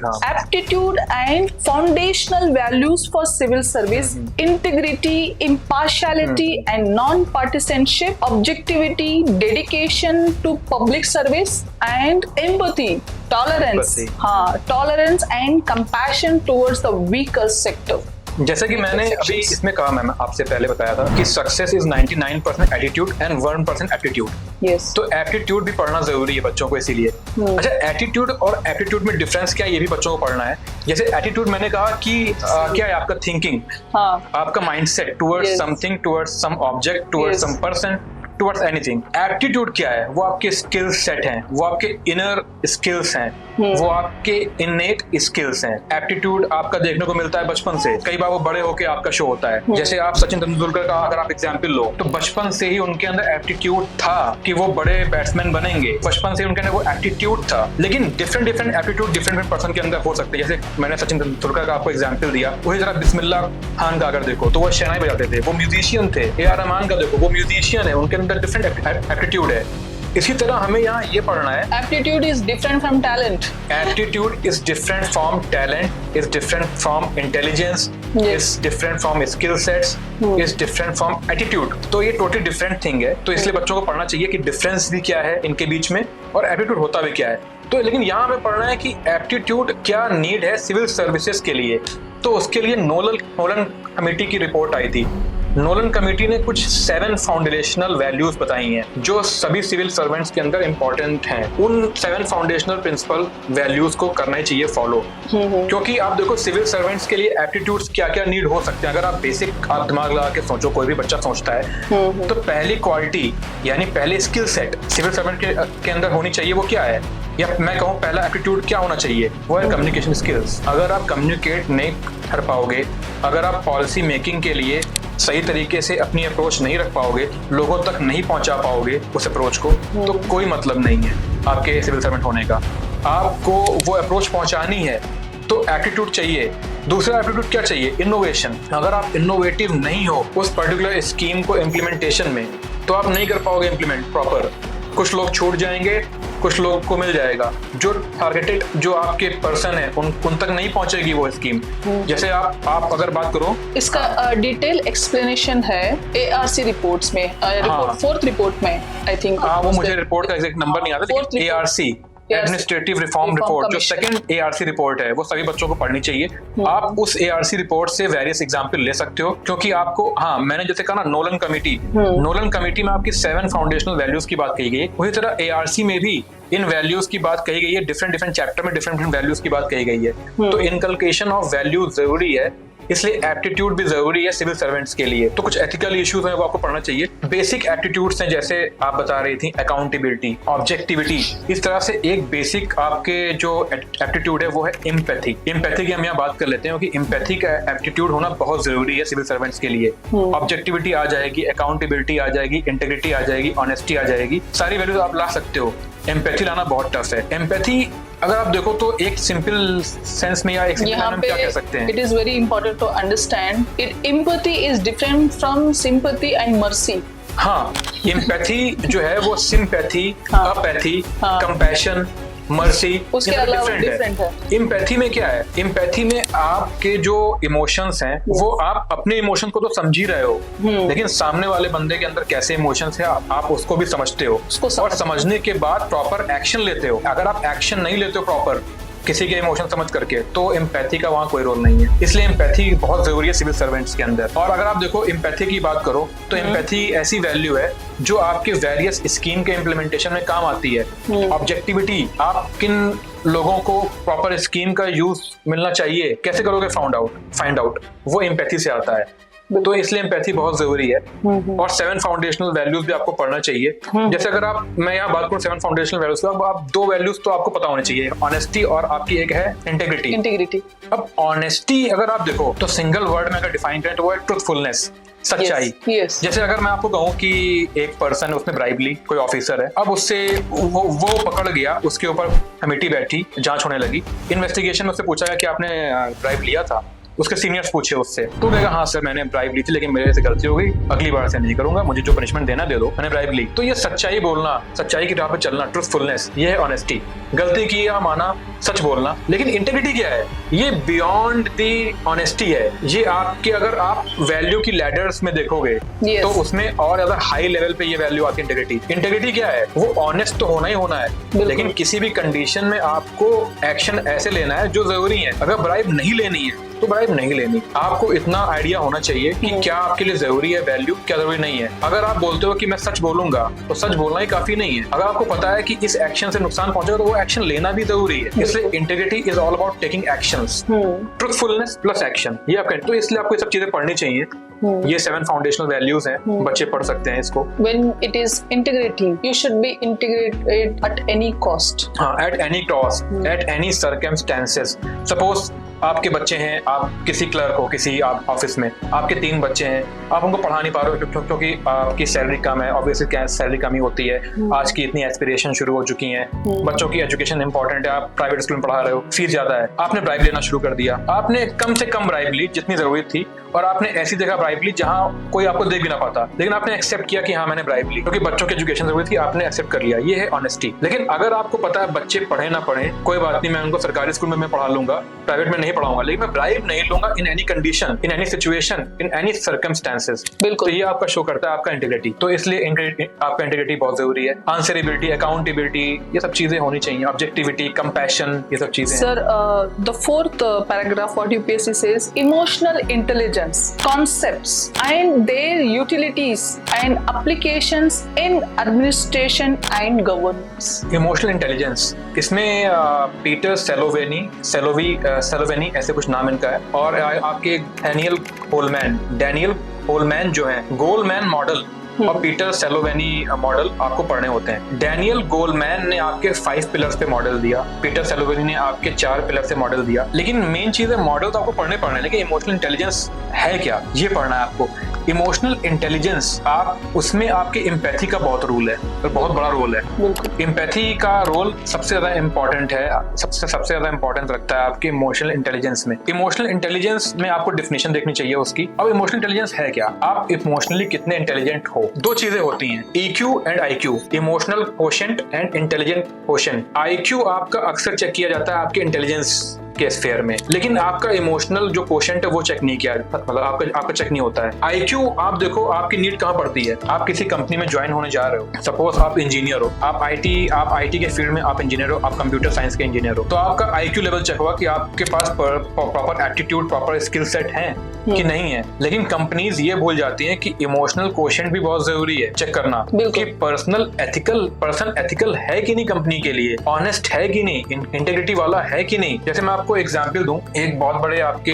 B: हाँ।
A: Aptitude and foundational values for civil service: integrity, impartiality and non-partisanship, objectivity, dedication to public service and empathy, tolerance and compassion towards the weaker sector.
B: जैसे कि मैंने अभी इसमें कहा, ma'am आपसे पहले बताया था कि success is 99% attitude and 1% aptitude.
A: Yes.
B: तो एप्टीट्यूड भी पढ़ना जरूरी है बच्चों को, इसीलिए। अच्छा, एटीट्यूड और एप्टीट्यूड में डिफरेंस क्या है, ये भी बच्चों को पढ़ना है। जैसे एटीट्यूड मैंने कहा कि क्या है, आपका थिंकिंग, आपका mindset towards something, towards some object, towards some person, towards anything. Aptitude क्या है, वो आपके स्किल सेट हैं, वो आपके इनर स्किल्स हैं, वो आपके इनेट स्किल्स हैं। एप्टीट्यूड आपका देखने को मिलता है बचपन से, कई बार वो बड़े होके आपका शो होता है। जैसे आप सचिन तेंदुलकर का अगर आप एग्जाम्पल लो, तो बचपन से ही उनके अंदर एप्टीट्यूड था कि वो बड़े बैट्समैन बनेंगे, बचपन से उनके अंदर वो एप्टीट्यूड था। लेकिन डिफरेंट एप्टीट्यूड डिफरेंट पर्सन के अंदर हो सकते हैं। जैसे मैंने सचिन तेंदुलकर का आपको एग्जाम्पल दिया, वही जरा बिस्मिल्लाह खान का अगर देखो तो वो शहनाई बजाते थे, वो म्यूजिशियन थे। AR रहमान का देखो, वो म्यूजिशियन है, उनके अंदर डिफरेंट एप्टीट्यूड है। इसी तरह हमें यहाँ ये पढ़ना है,
A: aptitude is different from talent,
B: aptitude is different from talent, is different from intelligence, is different from skill sets, is different from attitude. तो ये टोटली डिफरेंट थिंग है। तो इसलिए बच्चों को पढ़ना चाहिए कि डिफरेंस भी क्या है इनके बीच में और एप्टीट्यूड होता भी क्या है। तो लेकिन यहाँ हमें पढ़ना है कि एप्टीट्यूड क्या नीड है सिविल सर्विसेज के लिए। तो उसके लिए नोलन कमेटी की रिपोर्ट आई थी, नोलन कमेटी ने कुछ 7 फाउंडेशनल वैल्यूज बताई हैं जो सभी सिविल सर्वेंट्स के अंदर इंपॉर्टेंट हैं। उन 7 फाउंडेशनल प्रिंसिपल वैल्यूज को करना ही चाहिए फॉलो, क्योंकि आप देखो सिविल सर्वेंट्स के लिए एप्टीट्यूड्स क्या क्या नीड हो सकते हैं। अगर आप बेसिक आप दिमाग लगा के सोचो, कोई भी बच्चा सोचता है, तो पहली क्वालिटी यानी पहले स्किल सेट सिविल सर्वेंट के अंदर होनी चाहिए, वो क्या है, या मैं कहूँ पहला एप्टीट्यूड क्या होना चाहिए, वो है कम्युनिकेशन स्किल्स। अगर आप कम्युनिकेट नहीं कर पाओगे, अगर आप पॉलिसी मेकिंग के लिए सही तरीके से अपनी अप्रोच नहीं रख पाओगे, लोगों तक नहीं पहुंचा पाओगे उस अप्रोच को, तो कोई मतलब नहीं है आपके सिविल सर्वेंट होने का। आपको वो अप्रोच पहुंचानी है तो एप्टीट्यूड चाहिए। दूसरा एप्टीट्यूड क्या चाहिए, इनोवेशन। अगर आप इनोवेटिव नहीं हो उस पर्टिकुलर स्कीम को इम्प्लीमेंटेशन में, तो आप नहीं कर पाओगे इम्प्लीमेंट प्रॉपर। कुछ लोग छूट जाएंगे, कुछ लोग को मिल जाएगा। जो टारगेटेड जो आपके पर्सन है उन तक नहीं पहुंचेगी वो स्कीम। जैसे आप अगर बात करो,
A: इसका डिटेल एक्सप्लेनेशन है ARC रिपोर्ट्स में, रिपोर्ट 4th रिपोर्ट में आई थिंक।
B: वो मुझे रिपोर्ट का एग्जैक्ट नंबर नहीं आता, लेकिन ARC एडमिनिस्ट्रेटिव रिफॉर्म रिपोर्ट जो सेकंड ARC रिपोर्ट है वो सभी बच्चों को पढ़नी चाहिए। आप उस ARC रिपोर्ट से वेरियस एग्जांपल ले सकते हो, क्योंकि आपको, हाँ मैंने जैसे कहा ना नोलन कमेटी में आपकी 7 फाउंडेशनल वैल्यूज की बात कही गई, उसी तरह ARC में भी इन वैल्यूज की बात कही गई है। डिफरेंट चैप्टर में डिफरेंट वैल्यूज की बात कही गई है। तो इनकलकेशन ऑफ वैल्यूज जरूरी है, इसलिए एप्टीट्यूड भी जरूरी है सिविल सर्वेंट्स के लिए। तो कुछ एथिकल इश्यूज हैं वो आपको पढ़ना चाहिए। बेसिक एप्टीट्यूड्स हैं, जैसे आप बता रही थी अकाउंटेबिलिटी, ऑब्जेक्टिविटी। इस तरह से एक बेसिक आपके जो एप्टीट्यूड है वो है एम्पैथी। एम्पैथी की हम यहाँ बात कर लेते हैं, क्योंकि एम्पैथी का एप्टीट्यूड होना बहुत जरूरी है सिविल सर्वेंट्स के लिए। ऑब्जेक्टिविटी आ जाएगी, अकाउंटेबिलिटी आ जाएगी, इंटीग्रिटी आ जाएगी, ऑनेस्टी आ जाएगी, सारी वैल्यूज आप ला सकते हो। एम्पैथी लाना बहुत टफ है। एम्पैथी अगर आप देखो तो एक सिंपल सेंस में या एक सिंपल में क्या कह सकते हैं,
A: it is very important to understand it empathy is different from sympathy and mercy.
B: हाँ, एम्पैथी जो है वो सिंपैथी, अपैथी, कंपैशन, मर्सी,
A: उसके अलावा डिफरेंट है।
B: एम्पैथी में क्या है, एम्पैथी में आपके जो इमोशंस हैं वो आप अपने इमोशन को तो समझ ही रहे हो, लेकिन सामने वाले बंदे के अंदर कैसे इमोशंस है आप उसको भी समझते हो, और समझने के बाद प्रॉपर एक्शन लेते हो। अगर आप एक्शन नहीं लेते हो प्रॉपर किसी के इमोशन समझ करके, तो एम्पैथी का वहाँ कोई रोल नहीं है। इसलिए एम्पैथी बहुत जरूरी है सिविल सर्वेंट्स के अंदर। और अगर आप देखो एम्पैथी की बात करो तो एम्पैथी ऐसी वैल्यू है जो आपके वेरियस स्कीम के इम्प्लीमेंटेशन में काम आती है। ऑब्जेक्टिविटी, आप किन लोगों को प्रॉपर स्कीम का यूज मिलना चाहिए कैसे करोगे फाइंड आउट, वो एम्पैथी से आता है। तो इसलिए एम्पैथी बहुत जरूरी है। और 7 फाउंडेशनल वैल्यूज भी आपको पढ़ना चाहिए। जैसे अगर मैं यहाँ बात करूँ 7 फाउंडेशनल वैल्यूज, तो आप 2 वैल्यूज तो आपको पता होनी चाहिए, ऑनेस्टी और आपकी एक है इंटीग्रिटी। अब ऑनेस्टी अगर आप देखो तो सिंगल वर्ड में अगर डिफाइन करें तो वो है ट्रूथफुलनेस, सच्चाई।
A: yes.
B: जैसे अगर मैं आपको कहूँ कि एक पर्सन है, उसने ब्राइब ली, कोई ऑफिसर है, अब उससे वो पकड़ गया, उसके ऊपर कमेटी बैठी, जांच होने लगी, इन्वेस्टिगेशन में उससे पूछा गया कि आपने ब्राइब लिया था। उसके सीनियर्स पूछे उससे, तो कहेगा हाँ सर मैंने ब्राइब ली थी, लेकिन मेरे से गलती हो गई, अगली बार से नहीं करूंगा, मुझे जो पनिशमेंट देना दे दो, मैंने ब्राइब ली। तो ये सच्चाई बोलना, सच्चाई की राह पे चलना, ट्रूथफुलनेस, ये है ऑनेस्टी। गलती की या माना, सच बोलना। लेकिन इंटीग्रिटी क्या है, ये बियॉन्ड दी ऑनेस्टी है। ये आपके, अगर आप वैल्यू की लैडर्स में देखोगे तो उसमें और ज्यादा हाई लेवल पे ये वैल्यू आती है इंटीग्रिटी। इंटीग्रिटी क्या है, वो ऑनेस्ट तो होना ही होना है, लेकिन किसी भी कंडीशन में आपको एक्शन ऐसे लेना है जो जरूरी है। अगर ब्राइब नहीं लेनी है तो ब्राइब नहीं लेनी। आपको इतना आइडिया होना चाहिए कि क्या आपके लिए जरूरी है वैल्यू, क्या जरूरी नहीं है। अगर आप बोलते हो कि मैं सच बोलूंगा, तो सच बोलना ही काफी नहीं है। अगर आपको पता है कि इस एक्शन से नुकसान पहुंचेगा तो वो एक्शन लेना भी जरूरी है। इसलिए integrity is all about taking actions, truthfulness plus action, ये आप करें। तो इसलिए आपको ये सब चीजें पढ़नी चाहिए। ये 7 फाउंडेशनल वैल्यूज हैं, बच्चे पढ़ सकते हैं इसको।
A: When it is integrating, you should be integrated at any cost.
B: हाँ, at any cost, at any circumstances. Suppose आपके बच्चे हैं, आप किसी क्लर्क हो, किसी आप ऑफिस में, आपके 3 बच्चे हैं, आप उनको पढ़ा नहीं पा रहे हो क्योंकि आपकी सैलरी कम है। ऑब्वियसली क्या सैलरी कमी होती है, आज की इतनी एस्पिरेशन शुरू हो चुकी हैं, बच्चों की एजुकेशन इंपॉर्टेंट है, आप प्राइवेट स्कूल में पढ़ा रहे हो, फीस ज्यादा है, आपने ब्राइब लेना शुरू कर दिया। आपने कम से कम ब्राइब ली जितनी जरूरत थी, और आपने ऐसी जगह ब्राइब ली जहां कोई आपको देख भी ना पाता, लेकिन आपने एक्सेप्ट किया कि हाँ मैंने ब्राइब ली, क्योंकि बच्चों की एजुकेशन जरूरत थी, आपने एक्सेप्ट कर लिया। ये है ऑनेस्टी। लेकिन अगर आपको पता है बच्चे पढ़े ना पढ़े कोई बात नहीं, मैं उनको सरकारी स्कूल में मैं पढ़ा लूंगा, प्राइवेट में नहीं पढ़ाऊंगा, लेकिन मैं ब्राइब नहीं लूंगा in any condition, in any situation, in any circumstances.
A: बिल्कुल।
B: तो ये आपका शो करता है आपका इंटीग्रिटी। तो इसलिए आपका इंटीग्रिटी बहुत जरूरी है। आंसरेबिलिटी, अकाउंटेबिलिटी, ये सब चीजें होनी चाहिए। ऑब्जेक्टिविटी, कंपैशन, ये सब चीजें।
A: Sir, the 4th paragraph what UPSC says, emotional intelligence concept concepts and their utilities and applications in administration and governance.
B: Emotional intelligence, इसमें पीटर सेलोवेनी ऐसे कुछ नाम इनका है, और आपके डैनियल कोलमैन जो है, गोलमैन मॉडल और पीटर सेलोवेनी मॉडल आपको पढ़ने होते हैं। डैनियल गोलमैन ने आपके 5 पिलर्स पे मॉडल दिया, पीटर सेलोवेनी ने आपके 4 पिलर से मॉडल दिया। लेकिन मेन चीज है, मॉडल तो आपको पढ़ने हैं, लेकिन इमोशनल इंटेलिजेंस है क्या, ये पढ़ना है आपको। इमोशनल इंटेलिजेंस, आप उसमें आपके एम्पैथी का बहुत रोल है, बहुत बड़ा रोल है। एम्पैथी का रोल सबसे ज्यादा इंपॉर्टेंट है, सबसे ज्यादा इंपॉर्टेंस रखता है आपके इमोशनल इंटेलिजेंस में। इमोशनल इंटेलिजेंस में आपको डिफिनेशन देखनी चाहिए उसकी। अब इमोशनल इंटेलिजेंस है क्या, आप इमोशनली कितने इंटेलिजेंट हो। 2 चीजें होती हैं, EQ and IQ, emotional quotient and intelligent quotient. IQ आपका अक्सर चेक किया जाता है आपके इंटेलिजेंस के स्फेयर में, लेकिन आपका इमोशनल जो कोशेंट है वो चेक नहीं किया, मतलब आपका चेक नहीं होता है। IQ आप देखो आपकी नीड कहाँ पड़ती है, आप किसी कंपनी में ज्वाइन होने जा रहे हो, सपोज आप इंजीनियर हो, आप IT के फील्ड में आप इंजीनियर हो, आप कंप्यूटर साइंस के इंजीनियर हो, तो आपका IQ लेवल चेक होगा कि आपके पास proper aptitude, proper skill set है कि नहीं है। लेकिन कंपनीज ये भूल जाती हैं कि इमोशनल कोशेंट भी बहुत जरूरी है चेक करना, कि पर्सन एथिकल है कि नहीं, कंपनी के लिए ऑनेस्ट है कि नहीं, इंटेग्रिटी वाला है कि नहीं। जैसे मैं आपको एग्जांपल दूं, एक बहुत बड़े आपके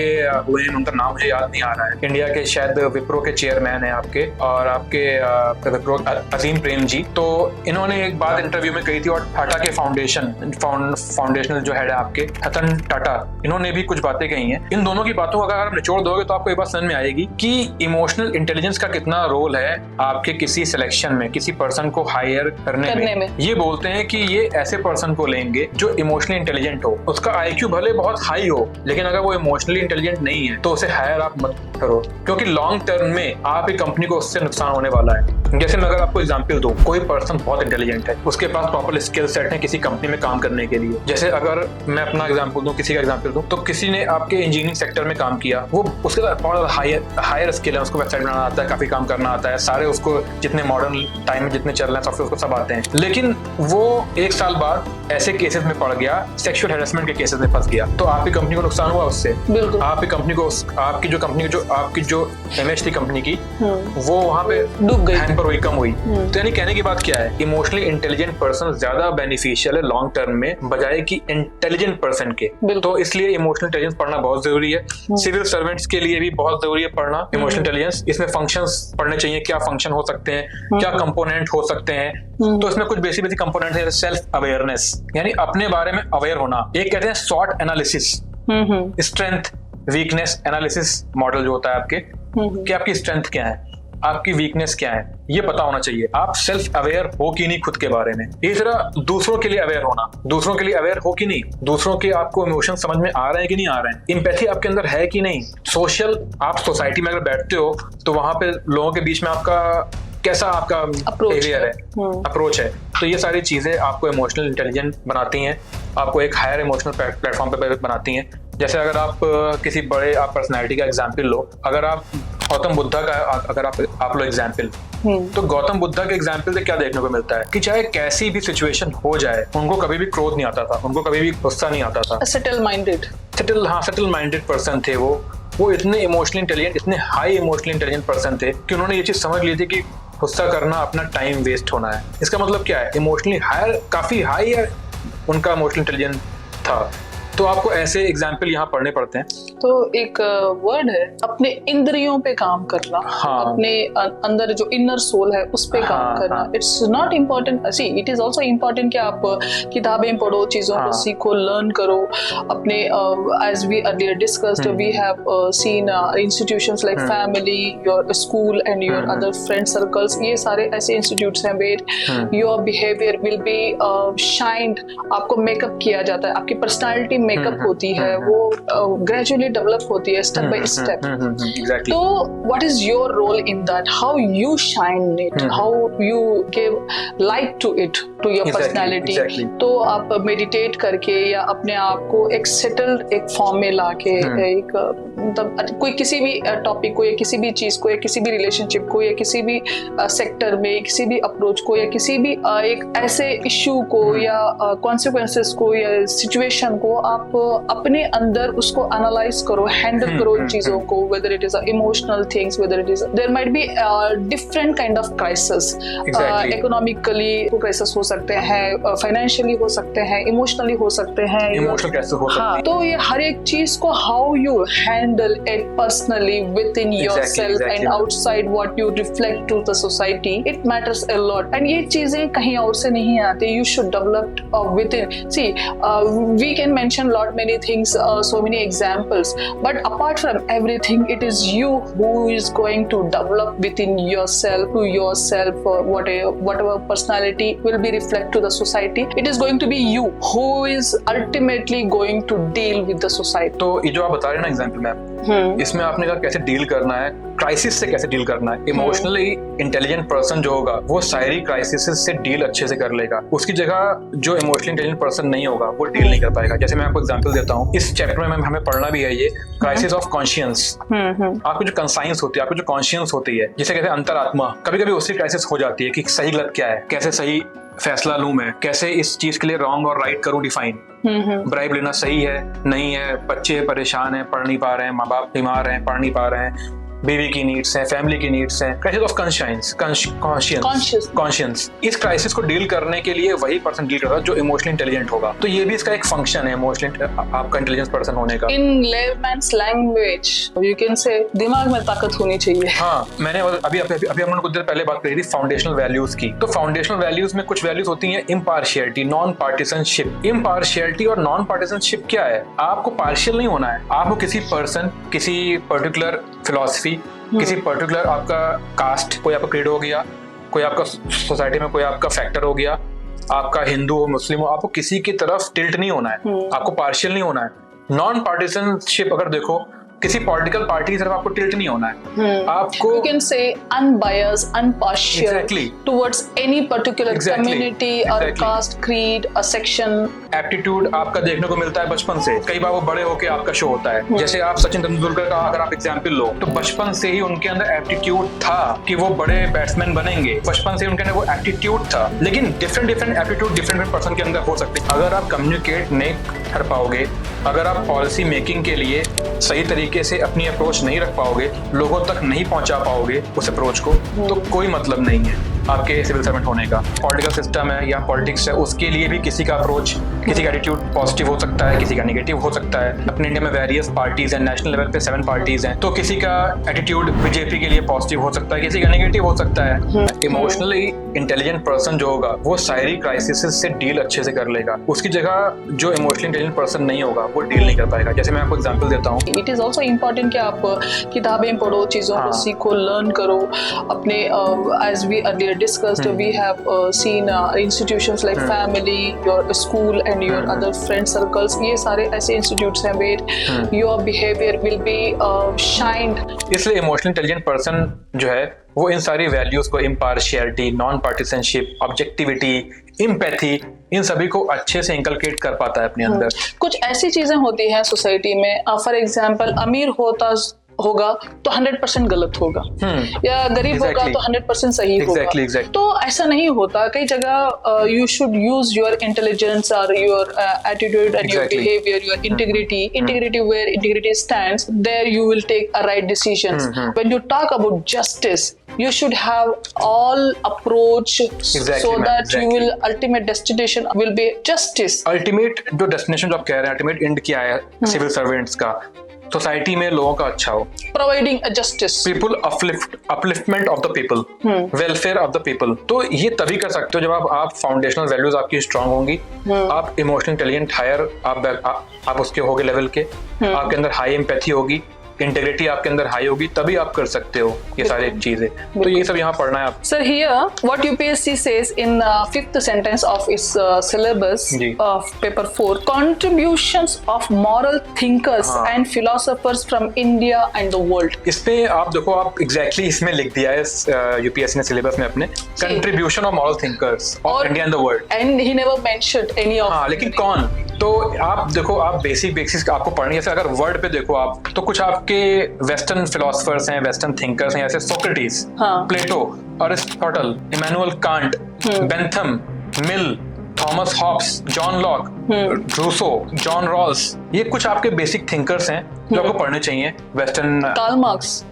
B: हुए हैं, उनका नाम मुझे याद नहीं आ रहा है, इंडिया के शायद विप्रो के चेयरमैन है आपके, और आपके विप्रो अजीम प्रेम जी। तो इन्होंने एक बात इंटरव्यू में कही थी, और टाटा के फाउंडेशनल जो हेड है आपके रतन टाटा, इन्होंने भी कुछ बातें कही हैं। इन दोनों की बातों को अगर आप निचोड़ दोगे तो आपको ये बात समझ में आएगी कि इमोशनल इंटेलिजेंस का कितना रोल है आपके किसी सिलेक्शन में, किसी पर्सन को हायर करने में। ये बोलते हैं कि ये ऐसे पर्सन को लेंगे जो इमोशनली इंटेलिजेंट हो, उसका IQ भले बहुत हाई हो, लेकिन अगर वो इमोशनली इंटेलिजेंट नहीं है तो उसे हायर आप मत करो, क्योंकि लॉन्ग टर्म में आपकी कंपनी को उससे नुकसान होने वाला है। जैसे मैं अगर आपको एग्जांपल दूं, कोई पर्सन बहुत इंटेलिजेंट है, उसके पास प्रॉपर स्किल सेट है किसी कंपनी में काम करने के लिए। जैसे अगर मैं अपना एग्जांपल दूं, किसी का एग्जांपल दूं, तो किसी ने आपके इंजीनियरिंग सेक्टर में काम किया, वो उसके बहुत हायर स्किल है, उसको वेबसाइट बनाना आता है, काफी काम करना आता है, सारे उसको जितने मॉडर्न टाइम में जितने चल रहे हैं सॉफ्टवेयर उसको सब आते हैं। लेकिन वो 1 साल बाद ऐसे केसेस में पड़ गया, सेक्सुअल हैरेसमेंट के केसेस में फंस गया, तो आपकी कंपनी को नुकसान हुआ उससे। आपकी कंपनी को, आपकी जो इमेज थी कंपनी की, वो वहां पे डूब गई, हैंड पर हुई, कम हुई। तो यानी कहने की बात क्या है, इमोशनली इंटेलिजेंट पर्सन ज्यादा बेनिफिशियल है लॉन्ग टर्म में, बजाय कि इंटेलिजेंट पर्सन के। तो इसलिए इमोशनल इंटेलिजेंस पढ़ना बहुत जरूरी है। सिविल सर्वेंट्स के लिए भी बहुत जरूरी है पढ़ना इमोशनल इंटेलिजेंस। इसमें फंक्शंस पढ़ने चाहिए, क्या फंक्शन हो सकते हैं, क्या कंपोनेंट हो सकते हैं। तो इसमें कुछ बेसिक कंपोनेंट है, सेल्फ अवेयरनेस, यानी अपने बारे में अवेयर होना। एक कहते हैं SWOT analysis, strength weakness analysis model जो होता है आपके, कि आपकी स्ट्रेंथ क्या है, आपकी वीकनेस क्या है, ये पता होना चाहिए। आप सेल्फ अवेयर हो कि नहीं खुद के बारे में। इस तरह दूसरों के लिए अवेयर होना, दूसरों के लिए अवेयर हो कि नहीं, दूसरों के आपको इमोशन समझ में आ रहे हैं कि नहीं आ रहे हैं, एम्पैथी आपके अंदर है कि नहीं। सोशल, आप सोसाइटी में अगर बैठते हो तो वहां पे लोगों के बीच में आपका कैसा आपका बिहेवियर है, अप्रोच है। तो ये सारी चीजें आपको इमोशनल इंटेलिजेंट बनाती हैं, आपको एक हायर इमोशनल प्लेटफॉर्म पे बनाती हैं। जैसे अगर आप किसी बड़े आप पर्सनैलिटी का एग्जाम्पल लो, अगर आप गौतम बुद्धा का अगर आप लो एग्जाम्पल, तो गौतम बुद्धा के एग्जाम्पल से क्या देखने को मिलता है कि चाहे कैसी भी सिचुएशन हो जाए, उनको कभी भी क्रोध नहीं आता था, उनको कभी भी गुस्सा नहीं आता था।
A: सेटल माइंडेड पर्सन
B: थे वो इतने इमोशनली इंटेलिजेंट, इतने हाई इमोशनली इंटेलिजेंट पर्सन थे कि उन्होंने ये चीज समझ ली थी कि गुस्सा करना अपना टाइम वेस्ट होना है। इसका मतलब क्या है, इमोशनली हायर, काफी हाई है उनका इमोशनल इंटेलिजेंस था। तो आपको ऐसे एग्जाम्पल यहाँ पढ़ने पड़ते हैं।
A: तो एक वर्ड है अपने इंद्रियों पे काम करना, अपने अंदर जो इनर सोल है उस पे काम करना। It's not important, see it is also important कि आप किताबें पढ़ो, चीजों को सीखो, लर्न करो। अपने as we earlier discussed, we have seen institutions like family, your school and your other friend circles. ये सारे ऐसे इंस्टीट्यूट्स हैं where your behaviour will be shined, आपको मेकअप किया जाता है, आपकी पर्सनैलिटी मेकअप होती है, वो ग्रेजुअली डेवलप होती है स्टेप बाय स्टेप। तो what is your role in that, how you shine it, how you give light to it, to your personality. तो आप मेडिटेट करके या अपने आप को एक सेटल्ड एक फॉर्म में लाके, एक मतलब कोई किसी भी टॉपिक को या किसी भी चीज को या किसी भी रिलेशनशिप को या किसी भी सेक्टर में किसी भी अप्रोच को या किसी भी एक ऐसे इश्यू को या कॉन्सिक्वेंसेस को या सिचुएशन को आप अपने अंदर उसको एनालाइज करो, हैंडल करो इन चीजों को, whether it is emotional things, whether it is there might be different kind of crisis, economically crisis हो सकते हैं, फाइनेंशियली हो सकते हैं, इमोशनली हो सकते हैं,
B: इमोशनल कैसे हो सकती है।
A: हाँ, तो ये हर एक चीज को how you handle it personally within yourself and outside what you reflect to the society, it matters a lot. And ये चीजें कहीं और से नहीं आती, you should develop within. See we can mention lot many things, so many examples, but apart from everything, it is you who is going to develop within yourself, to yourself, or whatever personality will be reflect to the society. It is going to be you who is ultimately going to deal with the society.
B: तो ये जो आप बता रहे हैं ना example में, इसमें आपने कहा कैसे डील करना है, क्राइसिस से कैसे डील करना है। इमोशनली इंटेलिजेंट पर्सन जो होगा वो सारी क्राइसिस से डील अच्छे से कर लेगा, उसकी जगह जो इमोशनली इंटेलिजेंट पर्सन नहीं होगा वो डील नहीं कर पाएगा। जैसे मैं आपको एग्जांपल देता हूँ, इस चैप्टर में हमें पढ़ना भी है ये क्राइसिस ऑफ कॉन्शियंस। आपको जो कंसाइंस होती है, आपको जो कॉन्शियंस होती है, जिसे कहते हैं अंतरात्मा, कभी कभी उसकी क्राइसिस हो जाती है कि सही गलत क्या है, कैसे सही फैसला लूं मैं, कैसे इस चीज के लिए रॉन्ग और राइट करूं डिफाइन, ब्राइब लेना सही है नहीं है, बच्चे परेशान हैं, पढ़ नहीं पा रहे हैं, माँ बाप बीमार हैं, पढ़ नहीं पा रहे हैं, बेबी की नीड्स हैं, फैमिली की नीड्स हैं, क्राइसिस ऑफ कॉन्शियंस। इस क्राइसिस को डील करने के लिए वही पर्सन डील करता है जो इमोशनली इंटेलिजेंट होगा। तो ये भी इसका एक फंक्शन है इमोशनली आपका इंटेलिजेंस पर्सन होने का।
A: In layman's language you can say दिमाग में ताकत होनी चाहिए।
B: हाँ, मैंने अभी हम लोग कुछ देर पहले बात करी थी फाउंडेशनल वैल्यूज की। तो फाउंडेशनल वैल्यूज में कुछ वैल्यूज होती हैं इम्पार्शियलिटी, नॉन पार्टिसनशिप। इम्पार्शियलिटी और नॉन पार्टिसनशिप क्या है? आपको पार्शियल नहीं होना है, आपको किसी पर्सन, किसी पर्टिकुलर फिलॉसफी, किसी पर्टिकुलर आपका कास्ट, कोई आपका क्रीड हो गया, कोई आपका सोसाइटी में कोई आपका फैक्टर हो गया, आपका हिंदू हो मुस्लिम हो, आपको किसी की तरफ टिल्ट नहीं होना है, आपको पार्शियल नहीं होना है। नॉन पार्टिसनशिप अगर देखो, किसी पॉलिटिकल पार्टी की तरफ आपको टिल्ट नहीं होना है, आपको
A: you can say unbiased, unpartial
B: Exactly.
A: towards any particular
B: Exactly.
A: community or
B: Exactly.
A: caste, creed, a section.
B: Aptitude आपका देखने को मिलता है बचपन से, कई बार वो बड़े होके आपका शो होता है। जैसे आप सचिन तेंदुलकर का अगर आप एग्जाम्पल लो, तो बचपन से ही उनके अंदर एप्टीट्यूड था कि वो बड़े बैट्समैन बनेंगे, बचपन से उनके अंदर वो एप्टीट्यूड था। लेकिन डिफरेंट एप्टीट्यूड डिफरेंट पर्सन के अंदर हो सकते हैं। अगर आप कम्युनिकेट नहीं कर पाओगे, अगर आप पॉलिसी मेकिंग के लिए सही तरीके से अपनी अप्रोच नहीं रख पाओगे, लोगों तक नहीं पहुंचा पाओगे उस अप्रोच को, तो कोई मतलब नहीं है आपके सिविल सर्वेंट होने का। पॉलिटिकल सिस्टम है या पॉलिटिक्स है, उसके लिए भी किसी का अप्रोच, किसी का एटीट्यूड पॉजिटिव हो सकता है, किसी का नेगेटिव हो सकता है। अपने इंडिया में वेरियस पार्टीज हैं, नेशनल लेवल पे 7 पार्टीज हैं, तो किसी का एटीट्यूड बीजेपी के लिए पॉजिटिव हो सकता है, किसी का नेगेटिव हो सकता है। इमोशनली इंटेलिजेंट पर्सन जो होगा वो सारी क्राइसिस से डील अच्छे से कर लेगा, उसकी जगह जो इमोशनली इंटेलिजेंट पर्सन नहीं होगा वो डील नहीं कर पाएगा। जैसे मैं आपको एग्जांपल देता हूँ,
A: इट इज ऑल्सो इम्पोर्टेंट कि आप किताबें पढ़ो, चीजों को सीखो, लर्न करो। अपने as we earlier discussed, we have seen institutions like family, your school and your other friend circles. ये सारे ऐसे इंस्टीट्यूट्स हैं where your behaviour will be shined.
B: इसलिए इमोशनली इंटेलिजेंट पर्सन जो है वो इन सारी वैल्यूज को, impartiality, non partisanship, objectivity, empathy, इन सभी को अच्छे से इंकलकेट कर पाता है अपने अंदर।
A: कुछ ऐसी चीजें होती हैं सोसाइटी में, फॉर एग्जांपल अमीर होगा तो 100% गलत होगा, या गरीब होगा तो 100% सही होगा। तो ऐसा नहीं होता। कई जगह you should use your intelligence और your attitude and your behaviour, your integrity where integrity stands, there you will take a right decisions. When you talk about justice, you should have all approach so that you will ultimate destination will be justice.
B: Ultimate जो destination जो आप कह रहे हैं, ultimate and क्या है civil servants का? Society में लोगों का अच्छा हो,
A: providing a justice,
B: people upliftment of the people, welfare of the people। तो ये तभी कर सकते हो जब आप फाउंडेशनल वैल्यूज आपकी स्ट्रांग होंगी, आप इमोशनल इंटेलिजेंट हायर आप उसके होगे लेवल के, आपके अंदर हाई एम्पैथी होगी, इंटेग्रिटी आपके अंदर हाई होगी, तभी आप कर सकते हो ये सारी चीजें। तो ये सब यहाँ पढ़ना है आप।
A: Sir, here what UPSC says in 5th sentence of its syllabus of paper 4, contributions of moral thinkers and philosophers from India and the world।
B: इसमें आप देखो, आप एग्जैक्टली इसमें लिख दिया है यूपीएससी ने सिलेबस में अपने, contribution of moral thinkers of India and the world,
A: and he never mentioned any of।
B: हाँ, लेकिन कौन? तो आप देखो, आप बेसिक्स आपको पढ़नी है। जैसे अगर वर्ड पे देखो आप, तो कुछ आप आपके वेस्टर्न फिलोसफर्स हैं, वेस्टर्न थिंकर्स हैं, जैसे सोक्रेटिस,
A: हाँ।
B: Plato, Aristotle, Immanuel Kant, Bentham, Mill, Thomas Hobbes, John Locke, Rousseau, John Rawls, ये कुछ आपके बेसिक थिंकर्स हैं जो आपको पढ़ने चाहिए। वेस्टर्न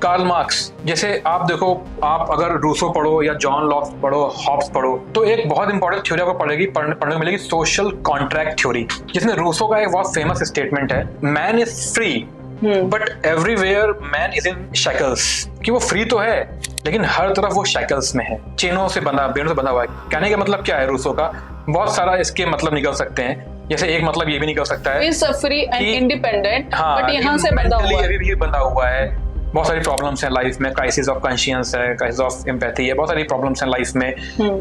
B: कार्ल मार्क्स, जैसे आप देखो, आप अगर रूसो पढ़ो या जॉन लॉक पढ़ो, हॉब्स पढ़ो, तो एक बहुत इंपॉर्टेंट थ्योरी आपको पढ़ने को मिलेगी, सोशल कॉन्ट्रैक्ट थ्योरी, जिसमें रूसो का एक बहुत फेमस स्टेटमेंट है, man is free but everywhere man is in shackles, कि वो फ्री तो है लेकिन हर तरफ वो शैकल्स में है, चेनों से बंधा हुआ है। कहने का मतलब क्या है रूसो का? बहुत सारा इसके मतलब निकल सकते हैं। जैसे एक मतलब ये भी निकल सकता है
A: इज फ्री एंड इंडिपेंडेंट,
B: हाँ,
A: बट यहाँ से बंधा हुआ है,
B: अभी भी बंधा हुआ है। बहुत सारी प्रॉब्लम्स हैं लाइफ में, क्राइसिस ऑफ कॉन्शियंस है, क्राइसिस ऑफ एम्पैथी है, बहुत सारी प्रॉब्लम्स हैं लाइफ में,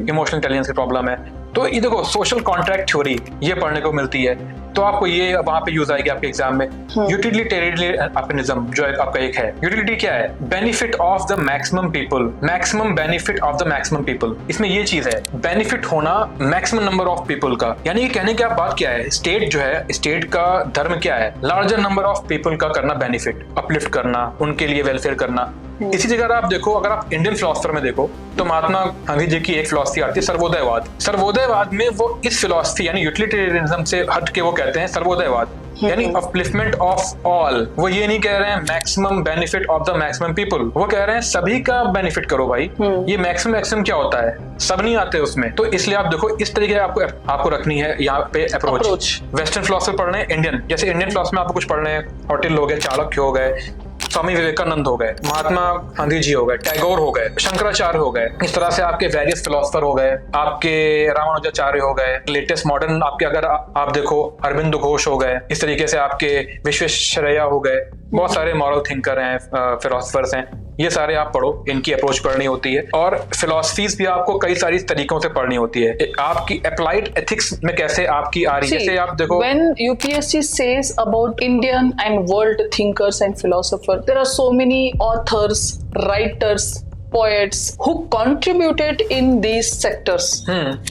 B: इमोशनल इंटेलिजेंस की प्रॉब्लम है। तो ये देखो, सोशल कॉन्ट्रैक्ट थ्योरी ये पढ़ने को मिलती है, तो आपको ये वहां पे यूज आएगी आपके एग्जाम में। यूटिलिटेरियनिज्म जो आपका एक है, यूटिलिटी क्या है? Benefit of the maximum people, maximum benefit of the maximum people. इसमें ये चीज है, बेनिफिट होना मैक्सिमम नंबर ऑफ पीपल का, यानी कि कहने की बात क्या है, स्टेट जो है, स्टेट का धर्म क्या है? लार्जर नंबर ऑफ पीपल का करना बेनिफिट, अपलिफ्ट करना, उनके लिए वेलफेयर करना। इसी जगह आप देखो, अगर आप इंडियन फिलोसफर में देखो तो महात्मा गांधी जी की एक फिलोसफी आती है सर्वोदयवाद। सर्वोदयवाद में वो इस फिलोसफी यानी यूटिलिटेरियनिज्म से हट के वो कहते हैं सर्वोदयवाद, यानी अपलिफ्टमेंट ऑफ ऑल। वो ये नहीं कह रहे हैं maximum benefit of the maximum people, वो कह रहे हैं सभी का बेनिफिट करो भाई। ये मैक्सिमम क्या होता है? सब नहीं आते उसमें। तो इसलिए आप देखो, इस तरीके आपको रखनी है यहाँ पे अप्रोच। वेस्टर्न फिलोसफर पढ़ रहे हैं, इंडियन, जैसे इंडियन फिलोसफी में आपको कुछ पढ़ने हैं, होटल हो गए, चाणक्य हो गए, स्वामी विवेकानंद हो गए, महात्मा गांधी जी हो गए, टैगोर हो गए, शंकराचार्य हो गए, इस तरह से आपके वेरियस फिलोसफर हो गए, आपके रामानुजाचार्य हो गए, लेटेस्ट मॉडर्न आपके अगर आप देखो अरविंद घोष हो गए, इस तरीके से आपके विश्वेश्वरैया हो गए, बहुत सारे मॉरल थिंकर हैं, फिलोसफर्स हैं, ये सारे आप पढ़ो, इनकी अप्रोच पढ़नी होती है। और फिलोसफीज भी आपको कई सारी तरीकों से पढ़नी होती है। आपकी अप्लाइड एथिक्स में कैसे आपकी आ रही है, जैसे आप देखो,
A: when UPSC says about Indian and world thinkers and philosophers, there are so many authors, writers, poets who contributed in these sectors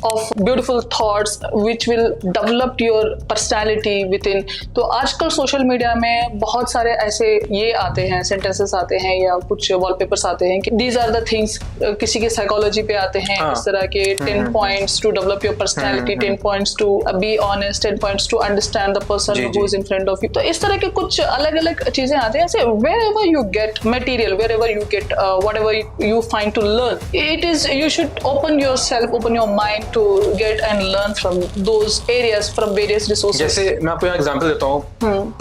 A: of beautiful thoughts which will develop your personality within। तो आजकल social media में बहुत सारे ऐसे ये आते हैं, sentences आते हैं या कुछ वॉलपेपर्स आते हैं कि these are the things, किसी के साइकोलॉजी पे आते हैं, इस तरह के 10 points to develop your personality, 10 points to be honest, 10 points to understand the person who is in front of you। तो इस तरह के कुछ अलग अलग चीजें आते हैं, ऐसे wherever you get material, wherever you get whatever you find to learn, it is, you should open yourself, open your mind to get and learn from those areas, from various resources।
B: जैसे मैं आपको example देता हूँ,